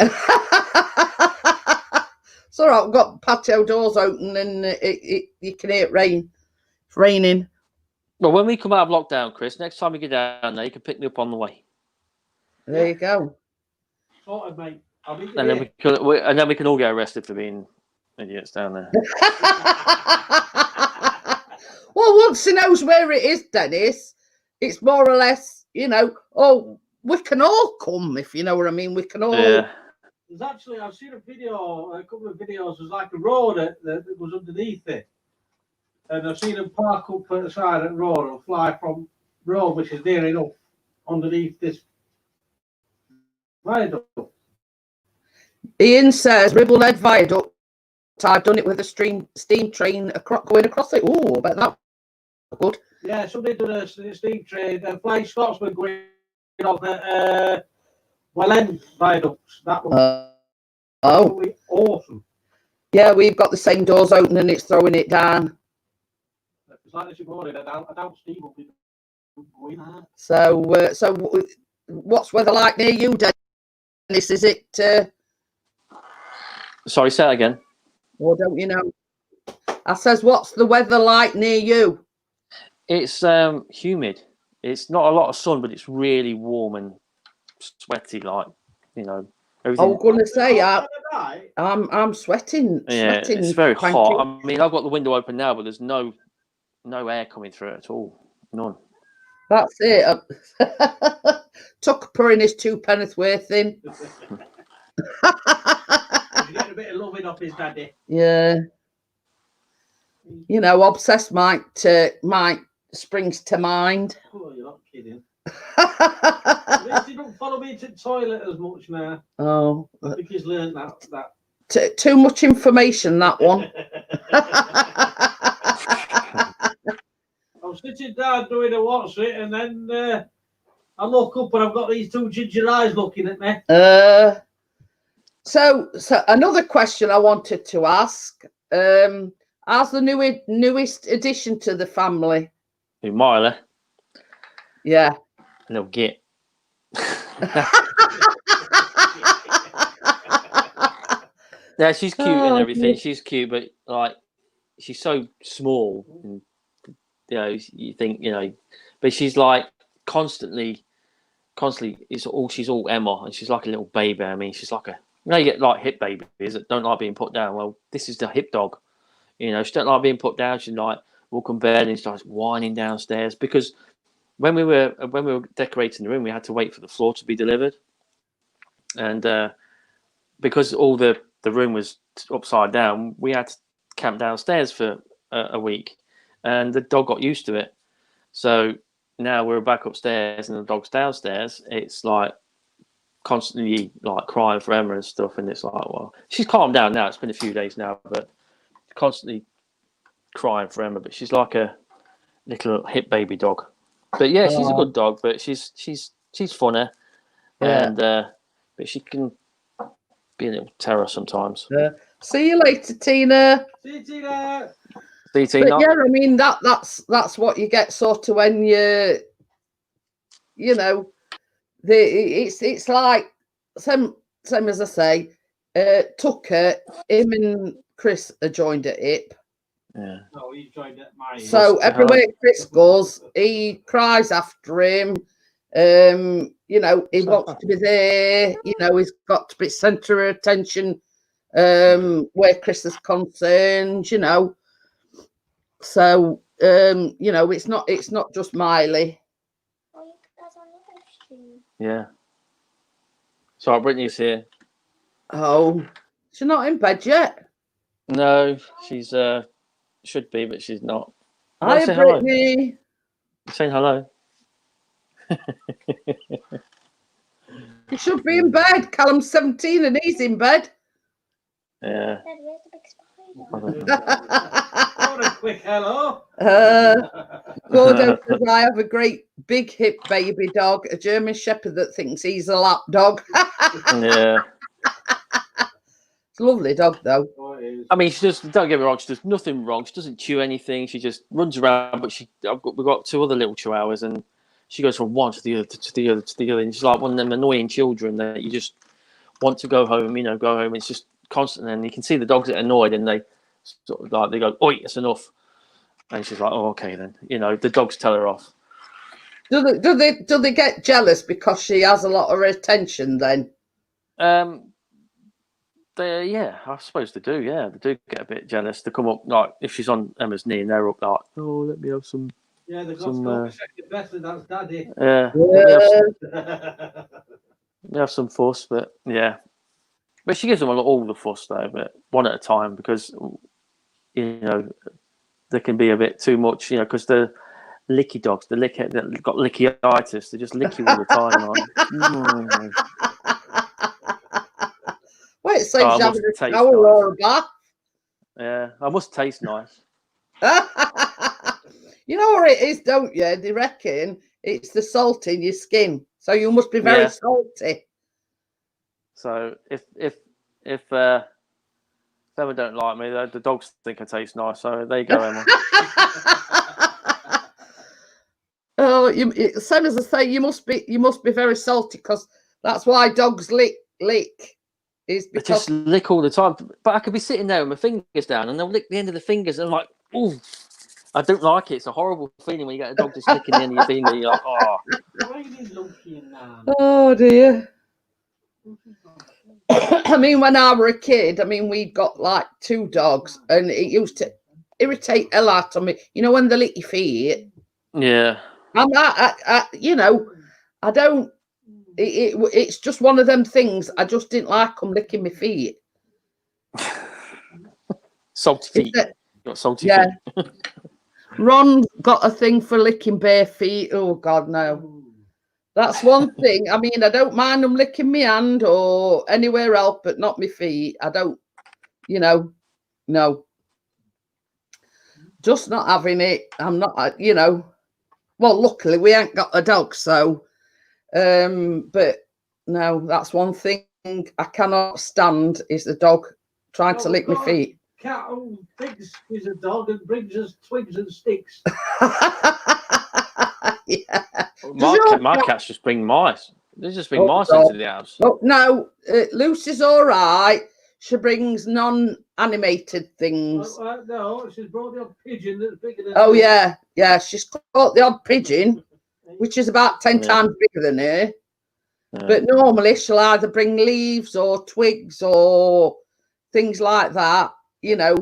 It's all right. I've got patio doors open and you can hear it rain. It's raining. Well, when we come out of lockdown, Chris, next time we get down there, you can pick me up on the way. There you go. Sorted, mate. I'll be And then we can all get arrested for being idiots down there. Well, once he knows where it is, Dennis, it's more or less, oh, we can all come, if you know what I mean. We can all. Yeah. There's actually, I've seen a couple of videos. There's like a road that was underneath it. And I've seen them park up at the side of the road and fly from road, which is near enough, underneath this viaduct. Ian says, Ribble Led Viaduct. I've done it with a steam train going across it. Oh, I bet that's good. Yeah, somebody done a steam train, a Flying Scotsman going off the Welland Viaduct. That was really awesome. Yeah, we've got the same doors open and it's throwing it down. It's like this morning. I doubt Steve will be going out. So what's weather like near you, Dennis? Is it? Sorry, say that again. Or don't you know? I says, what's the weather like near you? It's humid. It's not a lot of sun, but it's really warm and sweaty, like, I Everything. was going to say, Outside at night? I'm sweating. Yeah, Sweating. it's very thank hot. you. I mean, I've got the window open now, but there's no air coming through it at all. None. That's it. Tuck putting his 2 pennies worth in. He's getting a bit of loving off his daddy. Yeah. You know, obsessed might springs to mind. Oh, you're not kidding. At least he don't follow me to the toilet as much now. Oh, I think he's learned that. too much information, that one. I'm sitting down doing a what's it, and then I look up and I've got these 2 ginger eyes looking at me. So another question I wanted to ask. How's the newest addition to the family? Who, Miley? Yeah. Little git. Yeah, she's cute and everything. She's cute, but like, she's so small. And, you know, you think, you know, but she's like constantly. She's all Emma, and she's like a little baby. I mean, she's like you get like hip babies that don't like being put down. Well, this is the hip dog. You know, she don't like being put down. She like walk on bed and starts whining downstairs because when we were decorating the room, we had to wait for the floor to be delivered, and because all the room was upside down, we had to camp downstairs for a week, and the dog got used to it. So now we're back upstairs and the dog's downstairs. It's like constantly like crying for Emma and stuff, and it's like, well, she's calmed down now. It's been a few days now, but constantly crying for Emma. But she's like a little hip baby dog. But yeah, she's a good dog, but she's funny, and but she can be a little terror sometimes. See you later, Tina. See you, Tina. See you, Tina. But yeah, I mean that's what you get sort of when you know, it's like same as I say, Tucker, him and Chris are joined at hip. Yeah. Oh, he joined at my So everywhere Chris goes, he cries after him. You know, he wants to be there. You know, he's got to be centre of attention where Chris is concerned. You know, so you know, it's not just Miley. Yeah. So Brittany's here. Oh, she's not in bed yet. No, she's should be, but she's not. Hi, say Brittany. Hello. Saying hello. You should be in bed. Callum's 17 and he's in bed. Yeah. What a quick hello. Gordo says I have a great big hip baby dog, a German Shepherd that thinks he's a lap dog. Yeah. It's a lovely dog, though. I mean, she just, don't get me wrong, she does nothing wrong. She doesn't chew anything. She just runs around. But we've got 2 other little chihuahuas, and she goes from one to the other, to the other, to the other. And she's like one of them annoying children that you just want to go home. You know, go home. It's just constant, and you can see the dogs get annoyed, and they sort of like they go, "Oi, it's enough." And she's like, "Oh, okay then." You know, the dogs tell her off. Do they get jealous because she has a lot of attention? Then, yeah, I suppose they do. Yeah, they do get a bit jealous. They come up like if she's on Emma's knee, and they're up like, "Oh, let me have some." Yeah, they've got to go second best, and that's Daddy. Yeah. Let me have some fuss, but yeah. But she gives them all the fuss though, but one at a time, because you know they can be a bit too much. You know, because the licky dogs, they've got lickyitis. They just lick you all the time. Like, well, it saves you having a shower nice. or a bath. Yeah, I must taste nice. You know what it is, don't you? They reckon it's the salt in your skin, so you must be very salty. So if Emma don't like me, the dogs think I taste nice. So there you go, Emma. Oh, same as I say, you must be very salty, because that's why dogs lick. Is because they just lick all the time. But I could be sitting there with my fingers down, and they'll lick the end of the fingers, and I'm like, ooh. I don't like it. It's a horrible feeling when you get a dog just licking the end of your finger. You're like, oh. Oh dear. I mean, when I were a kid, I mean, we'd got like 2 dogs, and it used to irritate a lot on me. You know, when they lick your feet. Yeah. You know, I don't. It's just one of them things. I just didn't like them licking my feet. Salty feet. Got salty yeah. feet. Ron got a thing for licking bare feet. Oh God, no. That's one thing. I mean, I don't mind them licking my hand or anywhere else, but not my feet. I don't, you know, no. Just not having it. I'm not, you know. Well, luckily we ain't got a dog, so. But no, that's one thing I cannot stand is the dog trying to lick my feet. Cat who thinks he's a dog and brings us twigs and sticks. Yeah. My cats just bring mice. They just bring mice into the house. Oh, no, Lucy's all right. She brings non-animated things. No, she's brought the odd pigeon that's bigger than Oh, yeah. Yeah, she's caught the odd pigeon, which is about 10 times bigger than her. Yeah. But normally she'll either bring leaves or twigs or things like that. You know,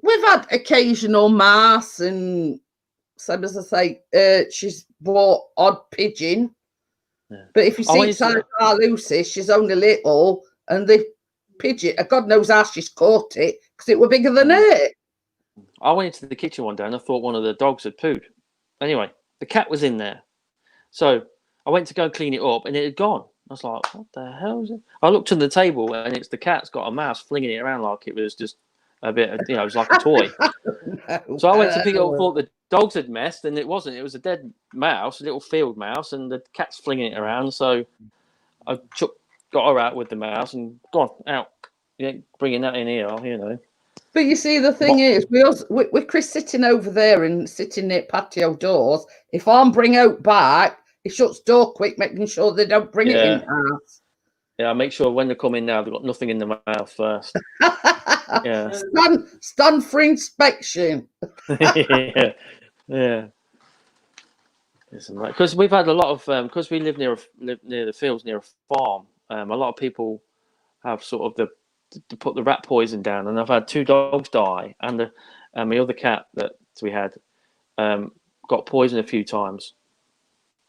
we've had occasional mice, and so as I say, she's bought odd pigeon. Yeah. But if you see Lucy, she's only little, and the pigeon, God knows how she's caught it because it were bigger than her. I went into the kitchen one day and I thought one of the dogs had pooed. Anyway, the cat was in there, so I went to go and clean it up, and it had gone. I was like, "What the hell is it?" I looked on the table, and it's the cat's got a mouse flinging it around like it was just a bit, of, it was like a toy. No, so I went to pick it up, thought the dogs had messed, and it wasn't. It was a dead mouse, a little field mouse, and the cat's flinging it around. So I got her out with the mouse and gone out, bringing that in here, you know. But you see, the thing is, with Chris sitting over there and sitting near patio doors, if I'm bring out back, he shuts door quick, making sure they don't bring it in house. Yeah, I make sure when they come in now, they've got nothing in the mouth first. Yeah. Stand for inspection. Yeah. Because we've had a lot of because we live near the fields near a farm. A lot of people have sort of to put the rat poison down, and I've had 2 dogs die, and my other cat that we had got poisoned a few times,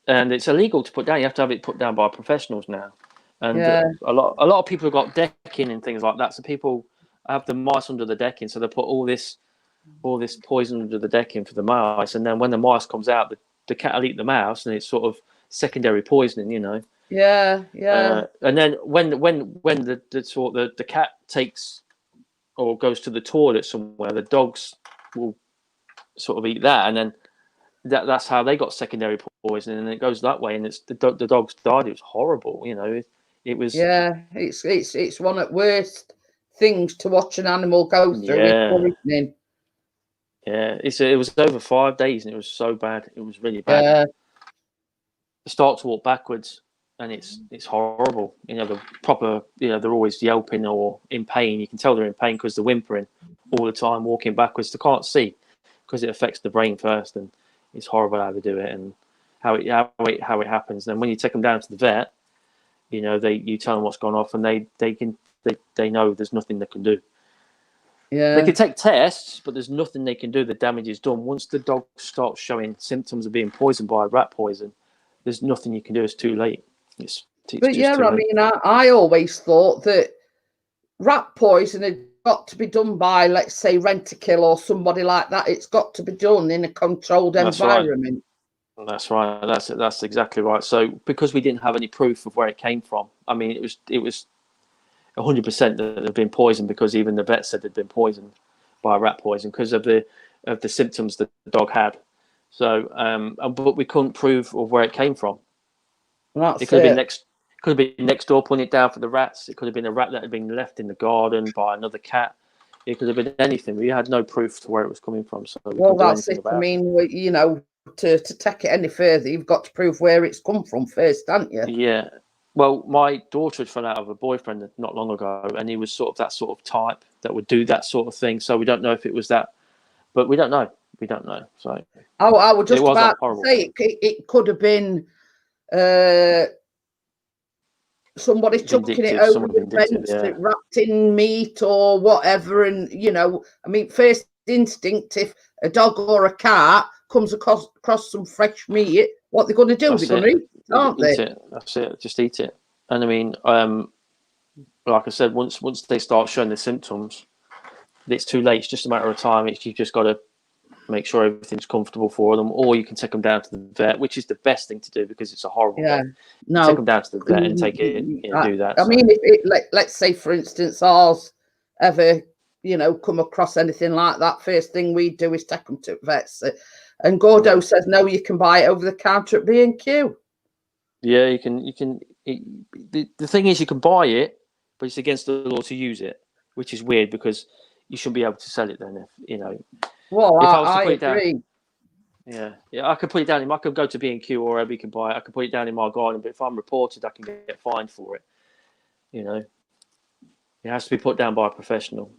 and it's illegal to put down. You have to have it put down by professionals now, and a lot of people have got decking and things like that. So people have the mice under the decking, so they put all this poison under the decking for the mice, and then when the mice comes out, the cat will eat the mouse, and it's sort of secondary poisoning, you know. Yeah. And then when the cat takes or goes to the toilet somewhere, the dogs will sort of eat that, and then that's how they got secondary poisoning, and it goes that way, and it's the dogs died. It was horrible, you know. It was. Yeah, it's one of the worst things to watch an animal go through. Yeah. Poisoning. Yeah, it was over 5 days, and it was so bad. It was really bad. Yeah. You start to walk backwards, and it's horrible. You know, the proper, they're always yelping or in pain. You can tell they're in pain because they're whimpering all the time, walking backwards. They can't see because it affects the brain first, and it's horrible how they do it and how it happens. And then when you take them down to the vet, you tell them what's gone off, and they know there's nothing they can do. Yeah, they can take tests, but there's nothing they can do. The damage is done. Once the dog starts showing symptoms of being poisoned by rat poison, there's nothing you can do. It's too late. But yeah, I mean, I always thought that rat poison had got to be done by, let's say, Rent-A-Kill or somebody like that. It's got to be done in a controlled environment. Right. That's right. That's exactly right. So because we didn't have any proof of where it came from, I mean, it was 100% that they'd been poisoned, because even the vet said they'd been poisoned by rat poison because of the symptoms that the dog had. So, but we couldn't prove of where it came from. It could have been next door putting it down for the rats. It could have been a rat that had been left in the garden by another cat. It could have been anything. We had no proof to where it was coming from. So that's it. I mean, to take it any further, you've got to prove where it's come from first, haven't you? Yeah. Well, my daughter had fell out of a boyfriend not long ago, and he was sort of that sort of type that would do that sort of thing. So we don't know if it was that, but we don't know. We don't know. So I was just about to say it could have been somebody chucking it vindictive. over Someone the vindictive. fence, Yeah. wrapped in meat or whatever. And, you know, I mean, first instinct, if a dog or a cat comes across some fresh meat, what they're going to do? That's They're going to it. eat it, aren't they? Eat it. That's it. Just eat it. And I mean, like I said, once they start showing the symptoms, it's too late. It's just a matter of time. You've just got to make sure everything's comfortable for them, or you can take them down to the vet, which is the best thing to do because it's a horrible Yeah. death. No. Take them down to the vet and take it, do that. I mean, if let's say, for instance, ours ever, you know, come across anything like that, first thing we do is take them to vets. And Gordo says, no, you can buy it over the counter at B&Q. Yeah, you can. The thing is, you can buy it, but it's against the law to use it, which is weird because you shouldn't be able to sell it then. If you know, well, if I was to put it agree. down, yeah, I could put it down. I could go to B&Q or wherever you can buy it. I could put it down in my garden, but if I'm reported, I can get fined for it. You know, it has to be put down by a professional.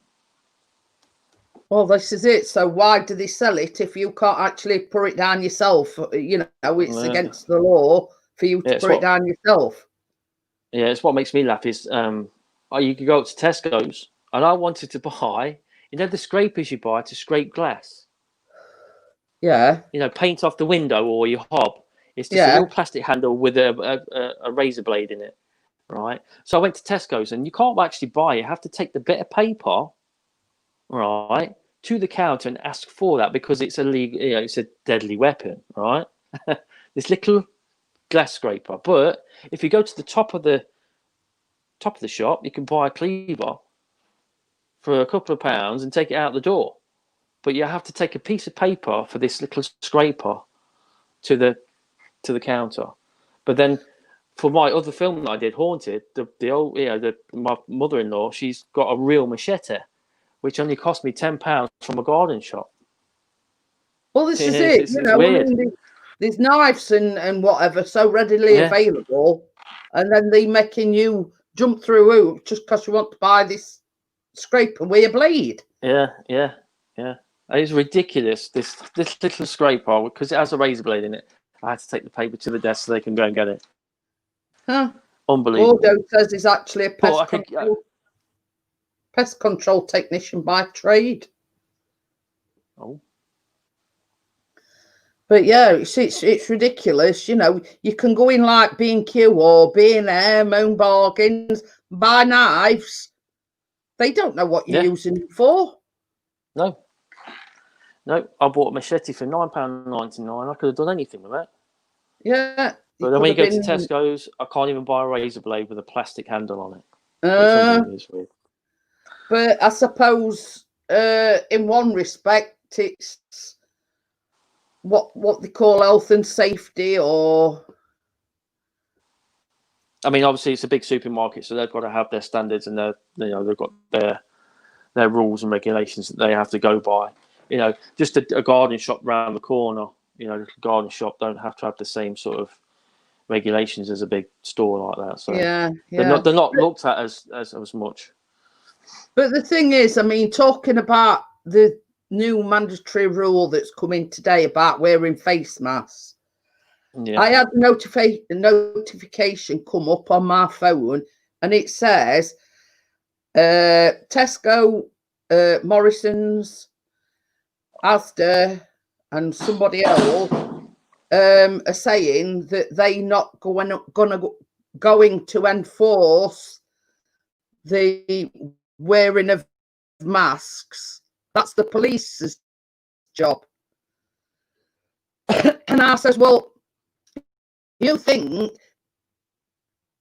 Well, this is it. So why do they sell it if you can't actually put it down yourself? You know, it's against the law for you to put it down yourself. Yeah, it's what makes me laugh is you could go up to Tesco's and I wanted to buy, you know, the scrapers you buy to scrape glass. Yeah. You know, paint off the window or your hob. It's just a little plastic handle with a razor blade in it, right? So I went to Tesco's and you can't actually buy it. You have to take the bit of paper, right, to the counter and ask for that because it's illegal. You know, it's a deadly weapon, right? This little glass scraper. But if you go to the top of the shop, you can buy a cleaver for a couple of pounds and take it out the door. But you have to take a piece of paper for this little scraper to the counter. But then for my other film that I did, Haunted, my mother-in-law, she's got a real machete, which only cost me £10 from a garden shop. Well, this is it. It's weird. I mean, there's knives and whatever so readily available, and then they making you jump through hoops just because you want to buy this scraper with a blade. Yeah. It's ridiculous. This little scraper, because it has a razor blade in it. I had to take the paper to the desk so they can go and get it. Huh? Unbelievable. Gordo says he's actually a pest control technician by trade. Oh. But yeah, it's ridiculous. You know, you can go in like B&Q or B&M, Own Bargains, buy knives. They don't know what you're using it for. No, I bought a machete for £9.99. I could have done anything with that. Yeah. But then when you go to Tesco's, I can't even buy a razor blade with a plastic handle on it. It's weird. But I suppose in one respect, it's what they call health and safety, or I mean, obviously it's a big supermarket, so they've got to have their standards and they've got their rules and regulations that they have to go by. You know, just a garden shop round the corner, you know, a little garden shop don't have to have the same sort of regulations as a big store like that. So they're not looked at as much. But the thing is, I mean, talking about the new mandatory rule that's come in today about wearing face masks. Yeah. I had a notification come up on my phone, and it says Tesco, Morrison's, Asda, and somebody else are saying that they not going to enforce the wearing of masks. That's the police's job. And I says, well, you think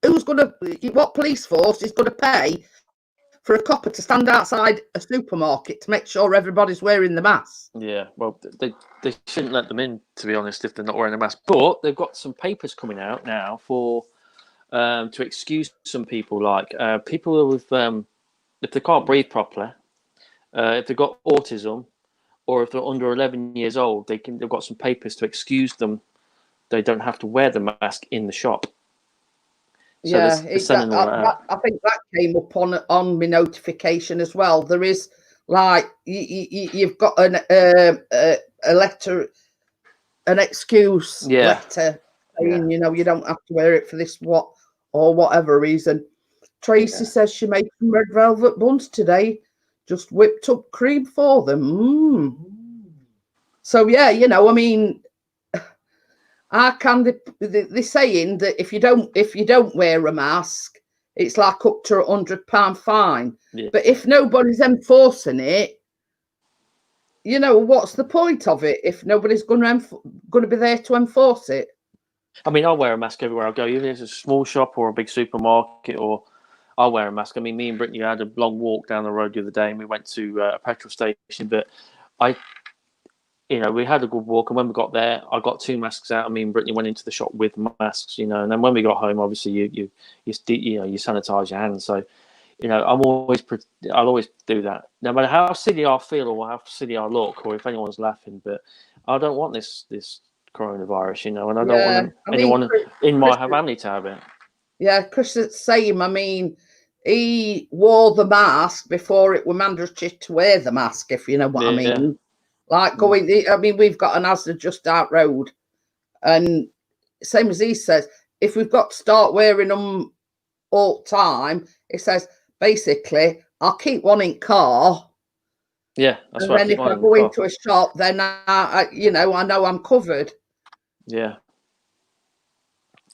what police force is going to pay for a copper to stand outside a supermarket to make sure everybody's wearing the mask? Yeah, well, they shouldn't let them in, to be honest, if they're not wearing a mask. But they've got some papers coming out now for to excuse some people, like people with if they can't breathe properly, if they've got autism, or if they're under 11 years old, they've got some papers to excuse them. They don't have to wear the mask in the shop. So I think that came up on my notification as well. There is like you've got a letter, an excuse letter saying, you know, you don't have to wear it for this or whatever reason. Tracy says she made some red velvet buns today, just whipped up cream for them. So yeah, you know, I mean, they're saying that if you don't wear a mask, it's like up to £100 fine. Yeah. But if nobody's enforcing it, you know, what's the point of it if nobody's going to be there to enforce it? I mean, I'll wear a mask everywhere I go, even if it's a small shop or a big supermarket, or I'll wear a mask. I mean, me and Brittany had a long walk down the road the other day, and we went to a petrol station. But we had a good walk, and when we got there, I got 2 masks out. I mean, Brittany went into the shop with masks, and then when we got home, obviously you sanitize your hands. So, I'll always do that, no matter how silly I feel or how silly I look, or if anyone's laughing. But I don't want this coronavirus, and I don't want anyone in my family to have it. Yeah, Chris is the same. I mean, he wore the mask before it was mandatory to wear the mask, if you know what I mean. Like I mean, we've got an Asda just out road, and same as he says, if we've got to start wearing them all the time, it says basically I'll keep one in car. Yeah, that's and right. then if I go into a shop, then I know I'm covered. Yeah.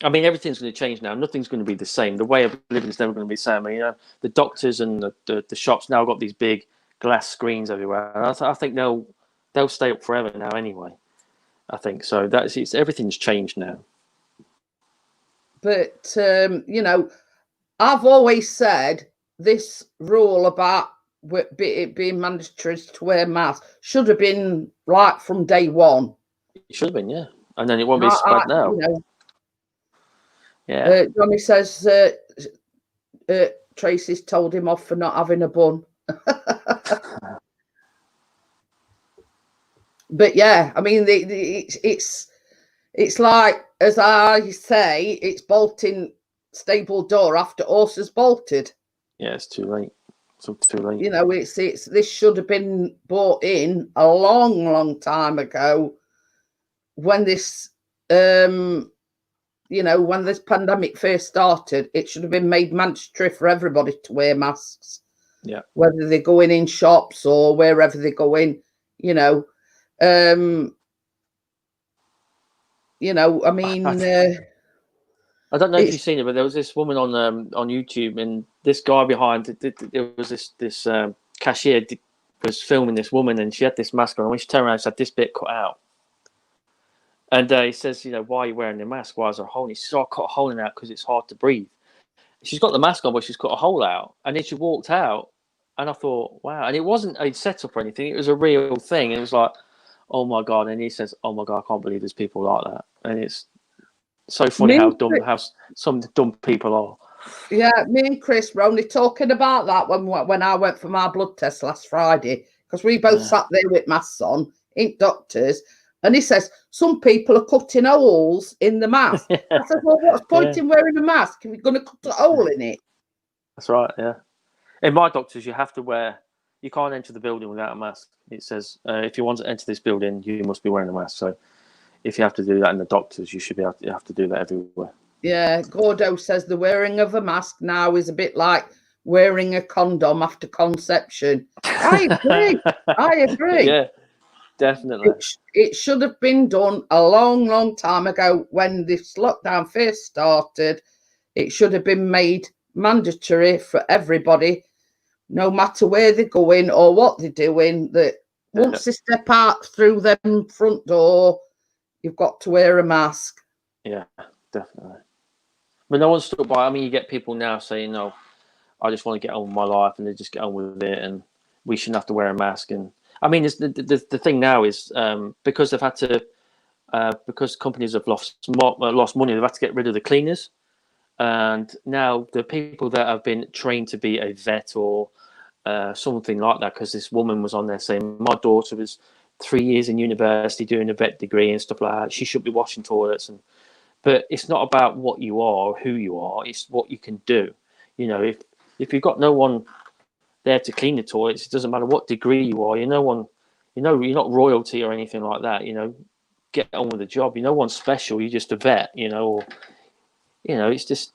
I mean, everything's going to change now. Nothing's going to be the same. The way of living is never going to be the same. I mean, the doctors and the shops now got these big glass screens everywhere. And I think they'll stay up forever now anyway. I think so. Everything's changed now. But I've always said this rule about it being mandatory to wear masks should have been right from day one. It should have been, yeah. And then it won't be spread now. Yeah. Johnny says Tracy's told him off for not having a bun. But yeah, I mean, it's like, as I say, it's bolting stable door after horse has bolted. Yeah, it's too late. So too late. This should have been brought in a long time ago when this when this pandemic first started. It should have been made mandatory for everybody to wear masks. Yeah. Whether they're going in shops or wherever they're going, I mean, I don't know if you've seen it, but there was this woman on YouTube, and this guy behind there was this cashier was filming this woman, and she had this mask on. And when she turned around, she had this bit cut out. And he says, why are you wearing the mask? Why is there a hole? And he says, I cut a hole in that because it's hard to breathe. She's got the mask on, but she's cut a hole out. And then she walked out, and I thought, wow. And it wasn't a setup or anything. It was a real thing. And it was like, oh my God. And he says, oh my God, I can't believe there's people like that. And it's so funny how some dumb people are. Yeah, me and Chris were only talking about that when I went for my blood test last Friday, because we both sat there with masks on, ain't doctors. And he says, some people are cutting holes in the mask. I said, well, what's the point in wearing a mask if you're going to cut a hole in it? That's right, yeah. In my doctors, you can't enter the building without a mask. It says, if you want to enter this building, you must be wearing a mask. So if you have to do that in the doctors, you have to do that everywhere. Yeah, Gordo says the wearing of a mask now is a bit like wearing a condom after conception. I agree. Yeah, definitely. It should have been done a long time ago when this lockdown first started. It should have been made mandatory for everybody, no matter where they're going or what they're doing, that once they step out through them front door, you've got to wear a mask. Yeah, definitely. But no one's stuck by. I mean, you get people now saying, "No, I just want to get on with my life," and they just get on with it, and we shouldn't have to wear a mask. And I mean, the thing now is because they've had to, because companies have lost money, they've had to get rid of the cleaners, and now the people that have been trained to be a vet or something like that, because this woman was on there saying, "My daughter was 3 years in university doing a vet degree and stuff like that. She should be washing toilets." But it's not about what you are or who you are. It's what you can do. If you've got no one there to clean the toilets, it doesn't matter what degree you are. You're not royalty or anything like that. Get on with the job. You're no one special. You're just a vet. It's just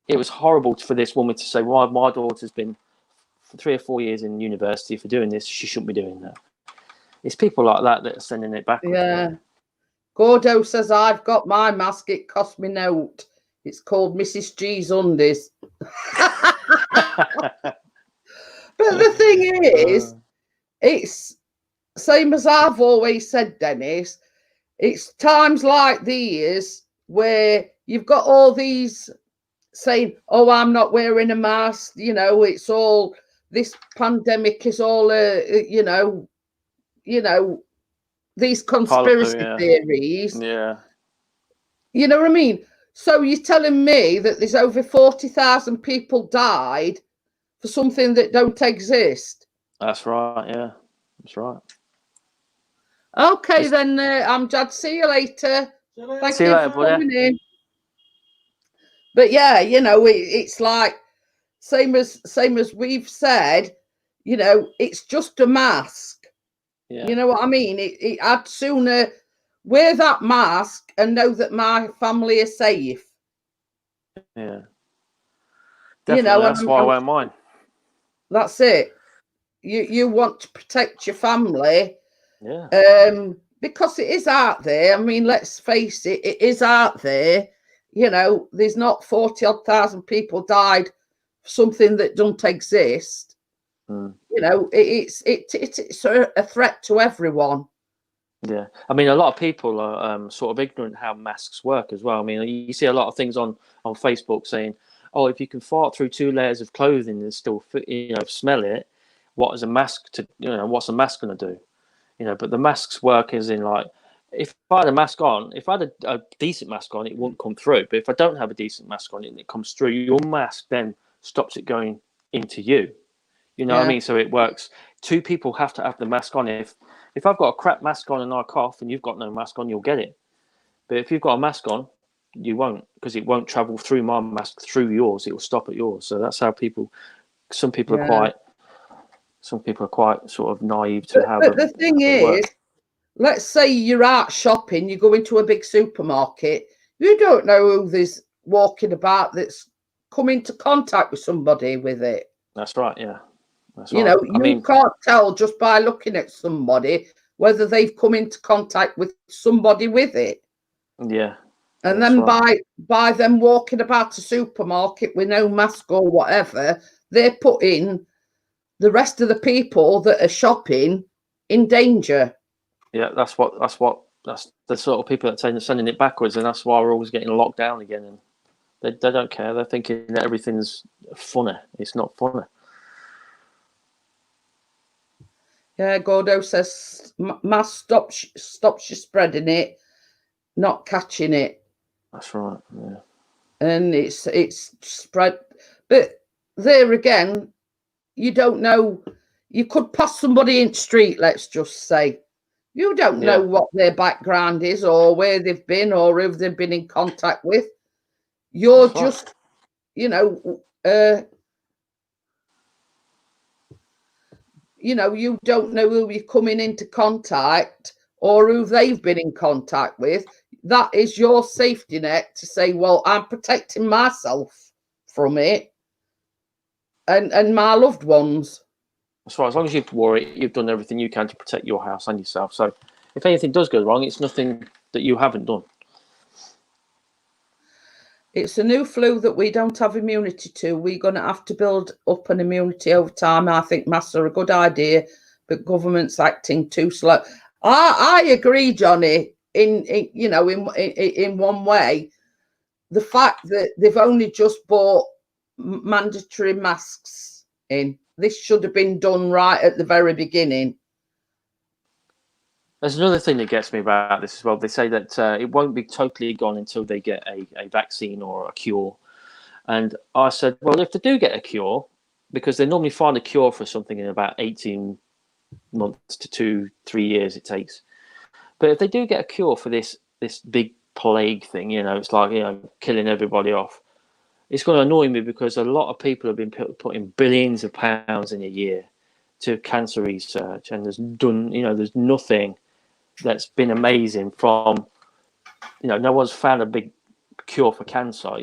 it was horrible for this woman to say, "Well, my daughter's been for 3 or 4 years in university for doing this. She shouldn't be doing that." It's people like that that are sending it backwards. Yeah. Gordo says, I've got my mask. It cost me note. It's called Mrs. G's Undies. But the thing is, it's same as I've always said, Dennis, it's times like these where you've got all these saying, oh, I'm not wearing a mask. You know, it's all, this pandemic is all, you know, these conspiracy theories. Yeah. You know what I mean? So you're telling me that there's over 40,000 people died for something that don't exist? That's right. Yeah, that's right. Okay, then, Amjad, see you later. Thank you for coming in. But yeah, you know, it's like same as we've said. You know, it's just a mask. Yeah. You know what I mean? I'd sooner wear that mask and know that my family is safe. Yeah. Definitely, you know, that's why I wear mine. That's it. You want to protect your family. Yeah. Because it is out there. I mean, let's face it, it is out there. You know, there's not 40,000 people died for something that don't exist. You know, it's a threat to everyone. Yeah, I mean, a lot of people are sort of ignorant how masks work as well. I mean, you see a lot of things on Facebook saying, "Oh, if you can fart through 2 layers of clothing and still, smell it, what is a mask to, what's a mask going to do?" You know, but the masks work as in like, if I had a mask on, if I had a decent mask on, it wouldn't come through. But if I don't have a decent mask on, it comes through. Your mask then stops it going into you. You know what I mean? So it works. 2 people have to have the mask on. If I've got a crap mask on and I cough and you've got no mask on, you'll get it. But if you've got a mask on, you won't, because it won't travel through my mask through yours. It will stop at yours. So that's how some people are quite sort of naive to how. But the thing is, let's say you're out shopping, you go into a big supermarket, you don't know who there's walking about that's come into contact with somebody with it. That's right, yeah. That's you know, you can't tell just by looking at somebody whether they've come into contact with somebody with it. Yeah. And then by them walking about a supermarket with no mask or whatever, they're putting the rest of the people that are shopping in danger. Yeah, that's the sort of people that are sending it backwards, and that's why we're always getting locked down again. And they don't care. They're thinking that everything's funny. It's not funny. Yeah, Gordo says mask stops you spreading it, not catching it. That's right. Yeah. And it's spread, but there again, you don't know. You could pass somebody in the street, let's just say. You don't know what their background is or where they've been or who they've been in contact with. You're just, you know, you don't know who you're coming into contact or who they've been in contact with. That is your safety net to say, well, I'm protecting myself from it and my loved ones. As far as long as you've wore it, you've done everything you can to protect your house and yourself. So if anything does go wrong, it's nothing that you haven't done. It's a new flu that we don't have immunity to. We're going to have to build up an immunity over time. I think masks are a good idea, but government's acting too slow. I agree, Johnny, in one way. The fact that they've only just bought mandatory masks in. This should have been done right at the very beginning. There's another thing that gets me about this as well. They say that it won't be totally gone until they get a vaccine or a cure. And I said, well, if they do get a cure, because they normally find a cure for something in about 18 months to 2-3 years it takes. But if they do get a cure for this big plague thing, it's like, killing everybody off. It's going to annoy me because a lot of people have been putting billions of pounds in a year to cancer research, and there's nothing that's been amazing from, no one's found a big cure for cancer.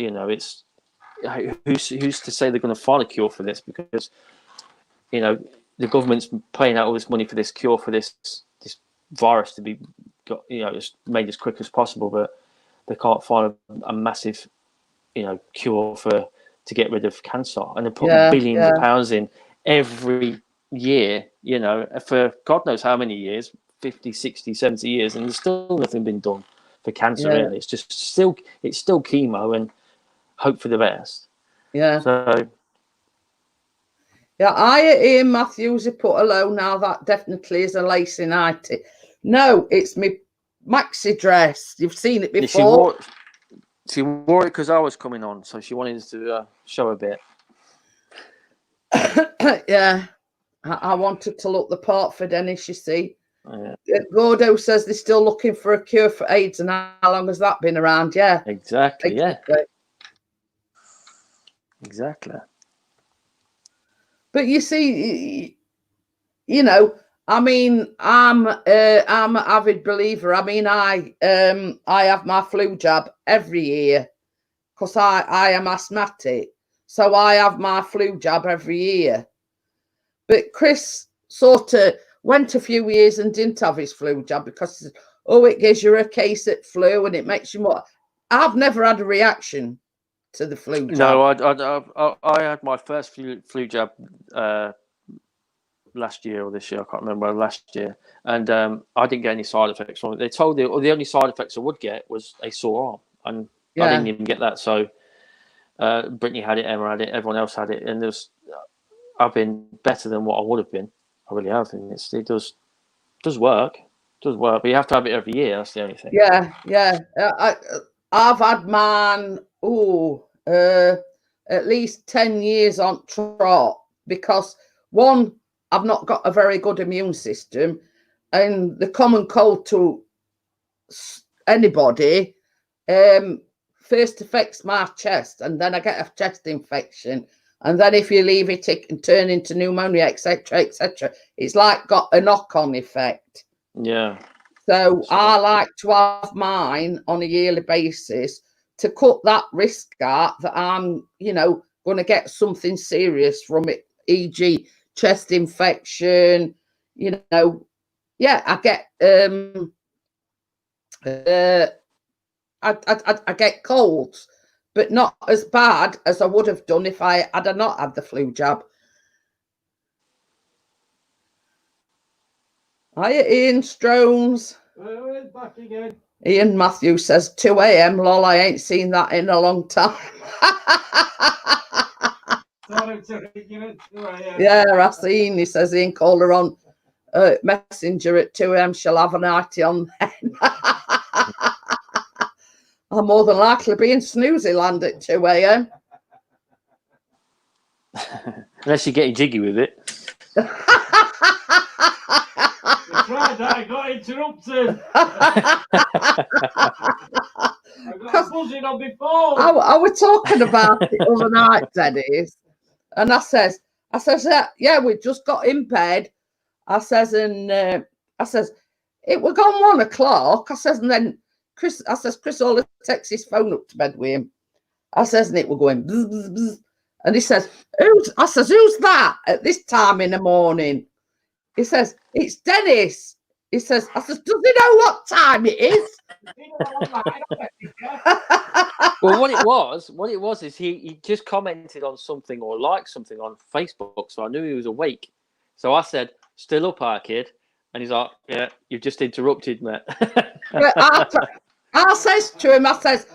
who's to say they're going to find a cure for this? Because the government's paying out all this money for this cure for this virus to be got, just made as quick as possible, but they can't find a massive, cure to get rid of cancer, and they're putting billions of pounds in every year, for God knows how many years, 50, 60, 70 years, and there's still nothing been done for cancer. Really, it's just still chemo and hope for the best. So Ian Matthews he put hello. Now that definitely is a lacy nightie. No, it's me maxi dress. You've seen it before. She wore it because I was coming on, so she wanted to show a bit. Yeah, I wanted to look the part for Dennis, you see. Gordo says they're still looking for a cure for AIDS, and how long has that been around? Yeah, exactly. Exactly. But you see, I mean, I'm an avid believer. I mean, I have my flu jab every year because I am asthmatic, so I have my flu jab every year. But Chris sort of went a few years and didn't have his flu jab because, it gives you a case at flu and it makes you more. I've never had a reaction to the flu jab. No, I had my first flu jab last year or this year. I can't remember, last year, and I didn't get any side effects from it. They told the only side effects I would get was a sore arm, and I didn't even get that. So Brittany had it, Emma had it, everyone else had it, and I've been better than what I would have been. I really have, and it does work. It does work, but you have to have it every year. That's the only thing. Yeah. I've had mine. At least 10 years on trot because one, I've not got a very good immune system, and the common cold to anybody first affects my chest, and then I get a chest infection, and then if you leave it, it can turn into pneumonia, etc., etc. It's like got a knock-on effect. Yeah. So I like to have mine on a yearly basis to cut that risk out that I'm, going to get something serious from it, e.g. chest infection, I get I get colds, but not as bad as I would have done if I had not had the flu jab. Hiya, Ian Strones. Back again. Ian Matthews says 2 a.m. Lol, I ain't seen that in a long time. Yeah, Racine, he says Ian called her on Messenger at 2 a.m. She'll have an nightie on then. I'll more than likely be in snoozy land at 2 a.m. Unless you're getting jiggy with it. I got interrupted. I got buzzing on my phone. I was talking about it other night, Dennis, and I says, we just got in bed. I says, it was gone 1 o'clock. I says, and then Chris always takes his phone up to bed with him. I says, and it was going bzz, bzz, bzz. And he says, who's that at this time in the morning? He says, it's Dennis. He says, does he know what time it is? Well, what it was is he just commented on something or liked something on Facebook, so I knew he was awake. So I said, still up, our kid? And he's like, yeah, you've just interrupted me. I says to him, I says,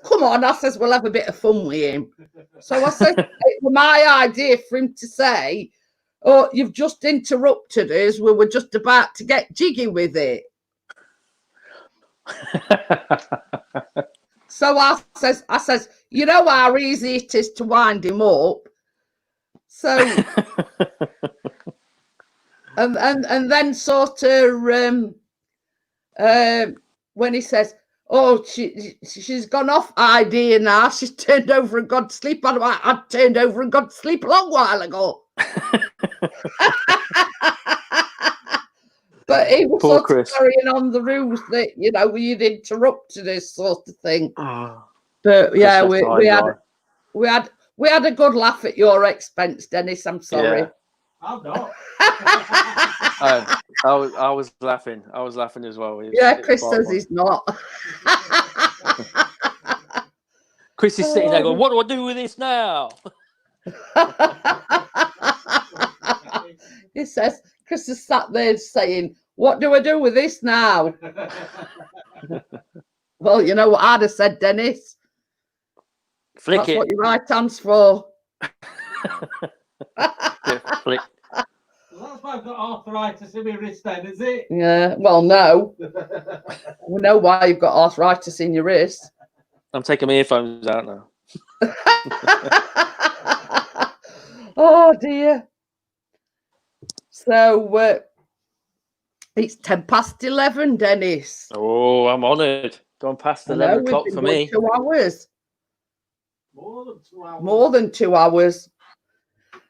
come on, I says, we'll have a bit of fun with him. So I said, it was my idea for him to say, oh, you've just interrupted us. We were just about to get jiggy with it. So I says, you know how easy it is to wind him up. So, and then sort of when he says, oh, she's gone off idea now. She's turned over and gone to sleep. I'd turned over and gone to sleep a long while ago. But he was Poor sort Chris. of carrying on the rules that, you'd interrupted this sort of thing. Oh, but yeah, we had we had a good laugh at your expense, Dennis. I'm sorry. Yeah. I'm not. I was laughing. I was laughing as well. Yeah, Chris says he's not. Chris is sitting there going, "What do I do with this now?" He says, Chris is sat there saying, "What do I do with this now?" Well, you know what I'd have said, Dennis. Flick That's it. what your right hand's for. Flick. That's why I've got arthritis in my wrist then, is it? Yeah, well, no. We know why you've got arthritis in your wrist. I'm taking my earphones out now. Oh, dear. So, it's 11:10, Dennis. Oh, I'm honoured. Gone past 11 o'clock for me. 2 hours. More than 2 hours. More than 2 hours.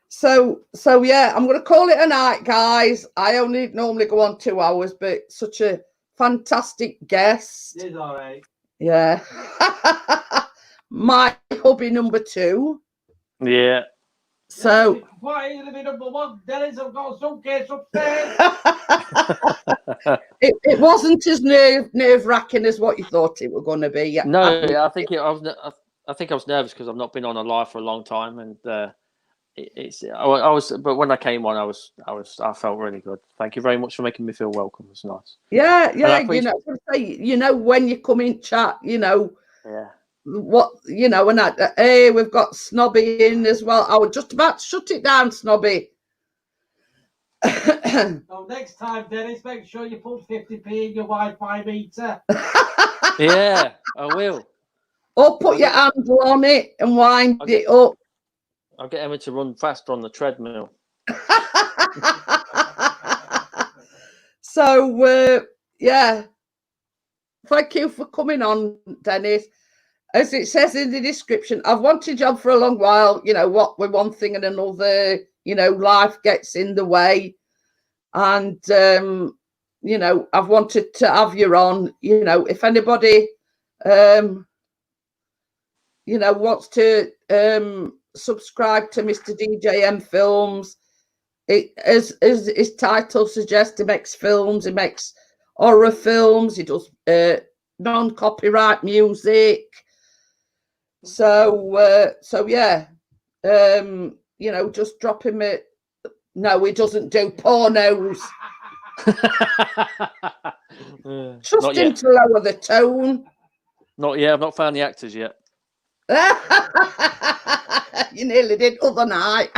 So yeah, I'm going to call it a night, guys. I only normally go on 2 hours, but such a fantastic guest. It's all right. Yeah. My hubby number 2. Yeah. So Why are you living number 1? Dennis, I've got a suitcase upstairs. it wasn't as nerve-wracking as what you thought it was going to be. No, I think I was nervous because I've not been on a live for a long time, and I was. But when I came on, I felt really good. Thank you very much for making me feel welcome. It's nice. Yeah. You know, when you come in chat, you know. Yeah. What you know, and hey, we've got Snobby in as well. I was just about to shut it down, Snobby. So next time, Dennis, make sure you put 50p in your Wi-Fi meter. Yeah, I will. Or put your handle on it and wind it up. I'll get Emma to run faster on the treadmill. So yeah, thank you for coming on, Dennis. As it says in the description, I've wanted a job for a long while. You know what? With one thing and another, you know, life gets in the way, and you know, I've wanted to have you on. You know, if anybody, you know, wants to subscribe to Mr. DJM Films, as his title suggests, he makes films. He makes horror films. He does non-copyright music. So yeah, you know, just drop him a. No, he doesn't do pornos. Trust him to lower the tone. Not yet. I've not found the actors yet. You nearly did other night.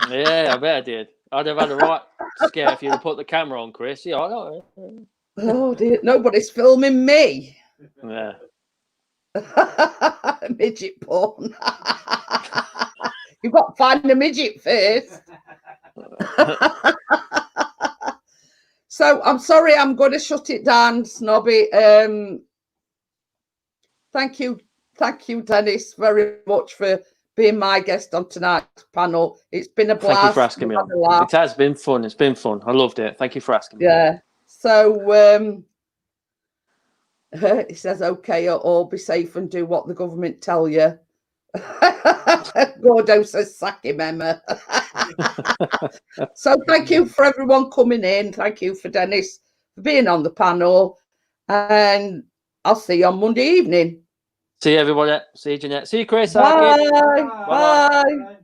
Yeah, I bet I did. I'd have had a right scare if you'd have put the camera on, Chris. Yeah, I know. Oh dear, nobody's filming me. Yeah. Midget porn. You've got to find a midget first. So I'm sorry, I'm going to shut it down, Snobby. Thank you, Dennis, very much for being my guest on tonight's panel. It's been a blast. Thank you for asking me on. It has been fun. It's been fun. I loved it. Thank you for asking me. Yeah. So he says, okay, all be safe and do what the government tell you. Gordo says, sack him, Emma. So thank you for everyone coming in. Thank you for Dennis for being on the panel. And I'll see you on Monday evening. See you, everybody. See you, Jeanette. See you, Chris. Bye. Bye. Bye. Bye.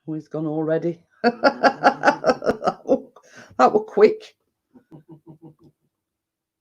Oh, he's gone already. That was quick.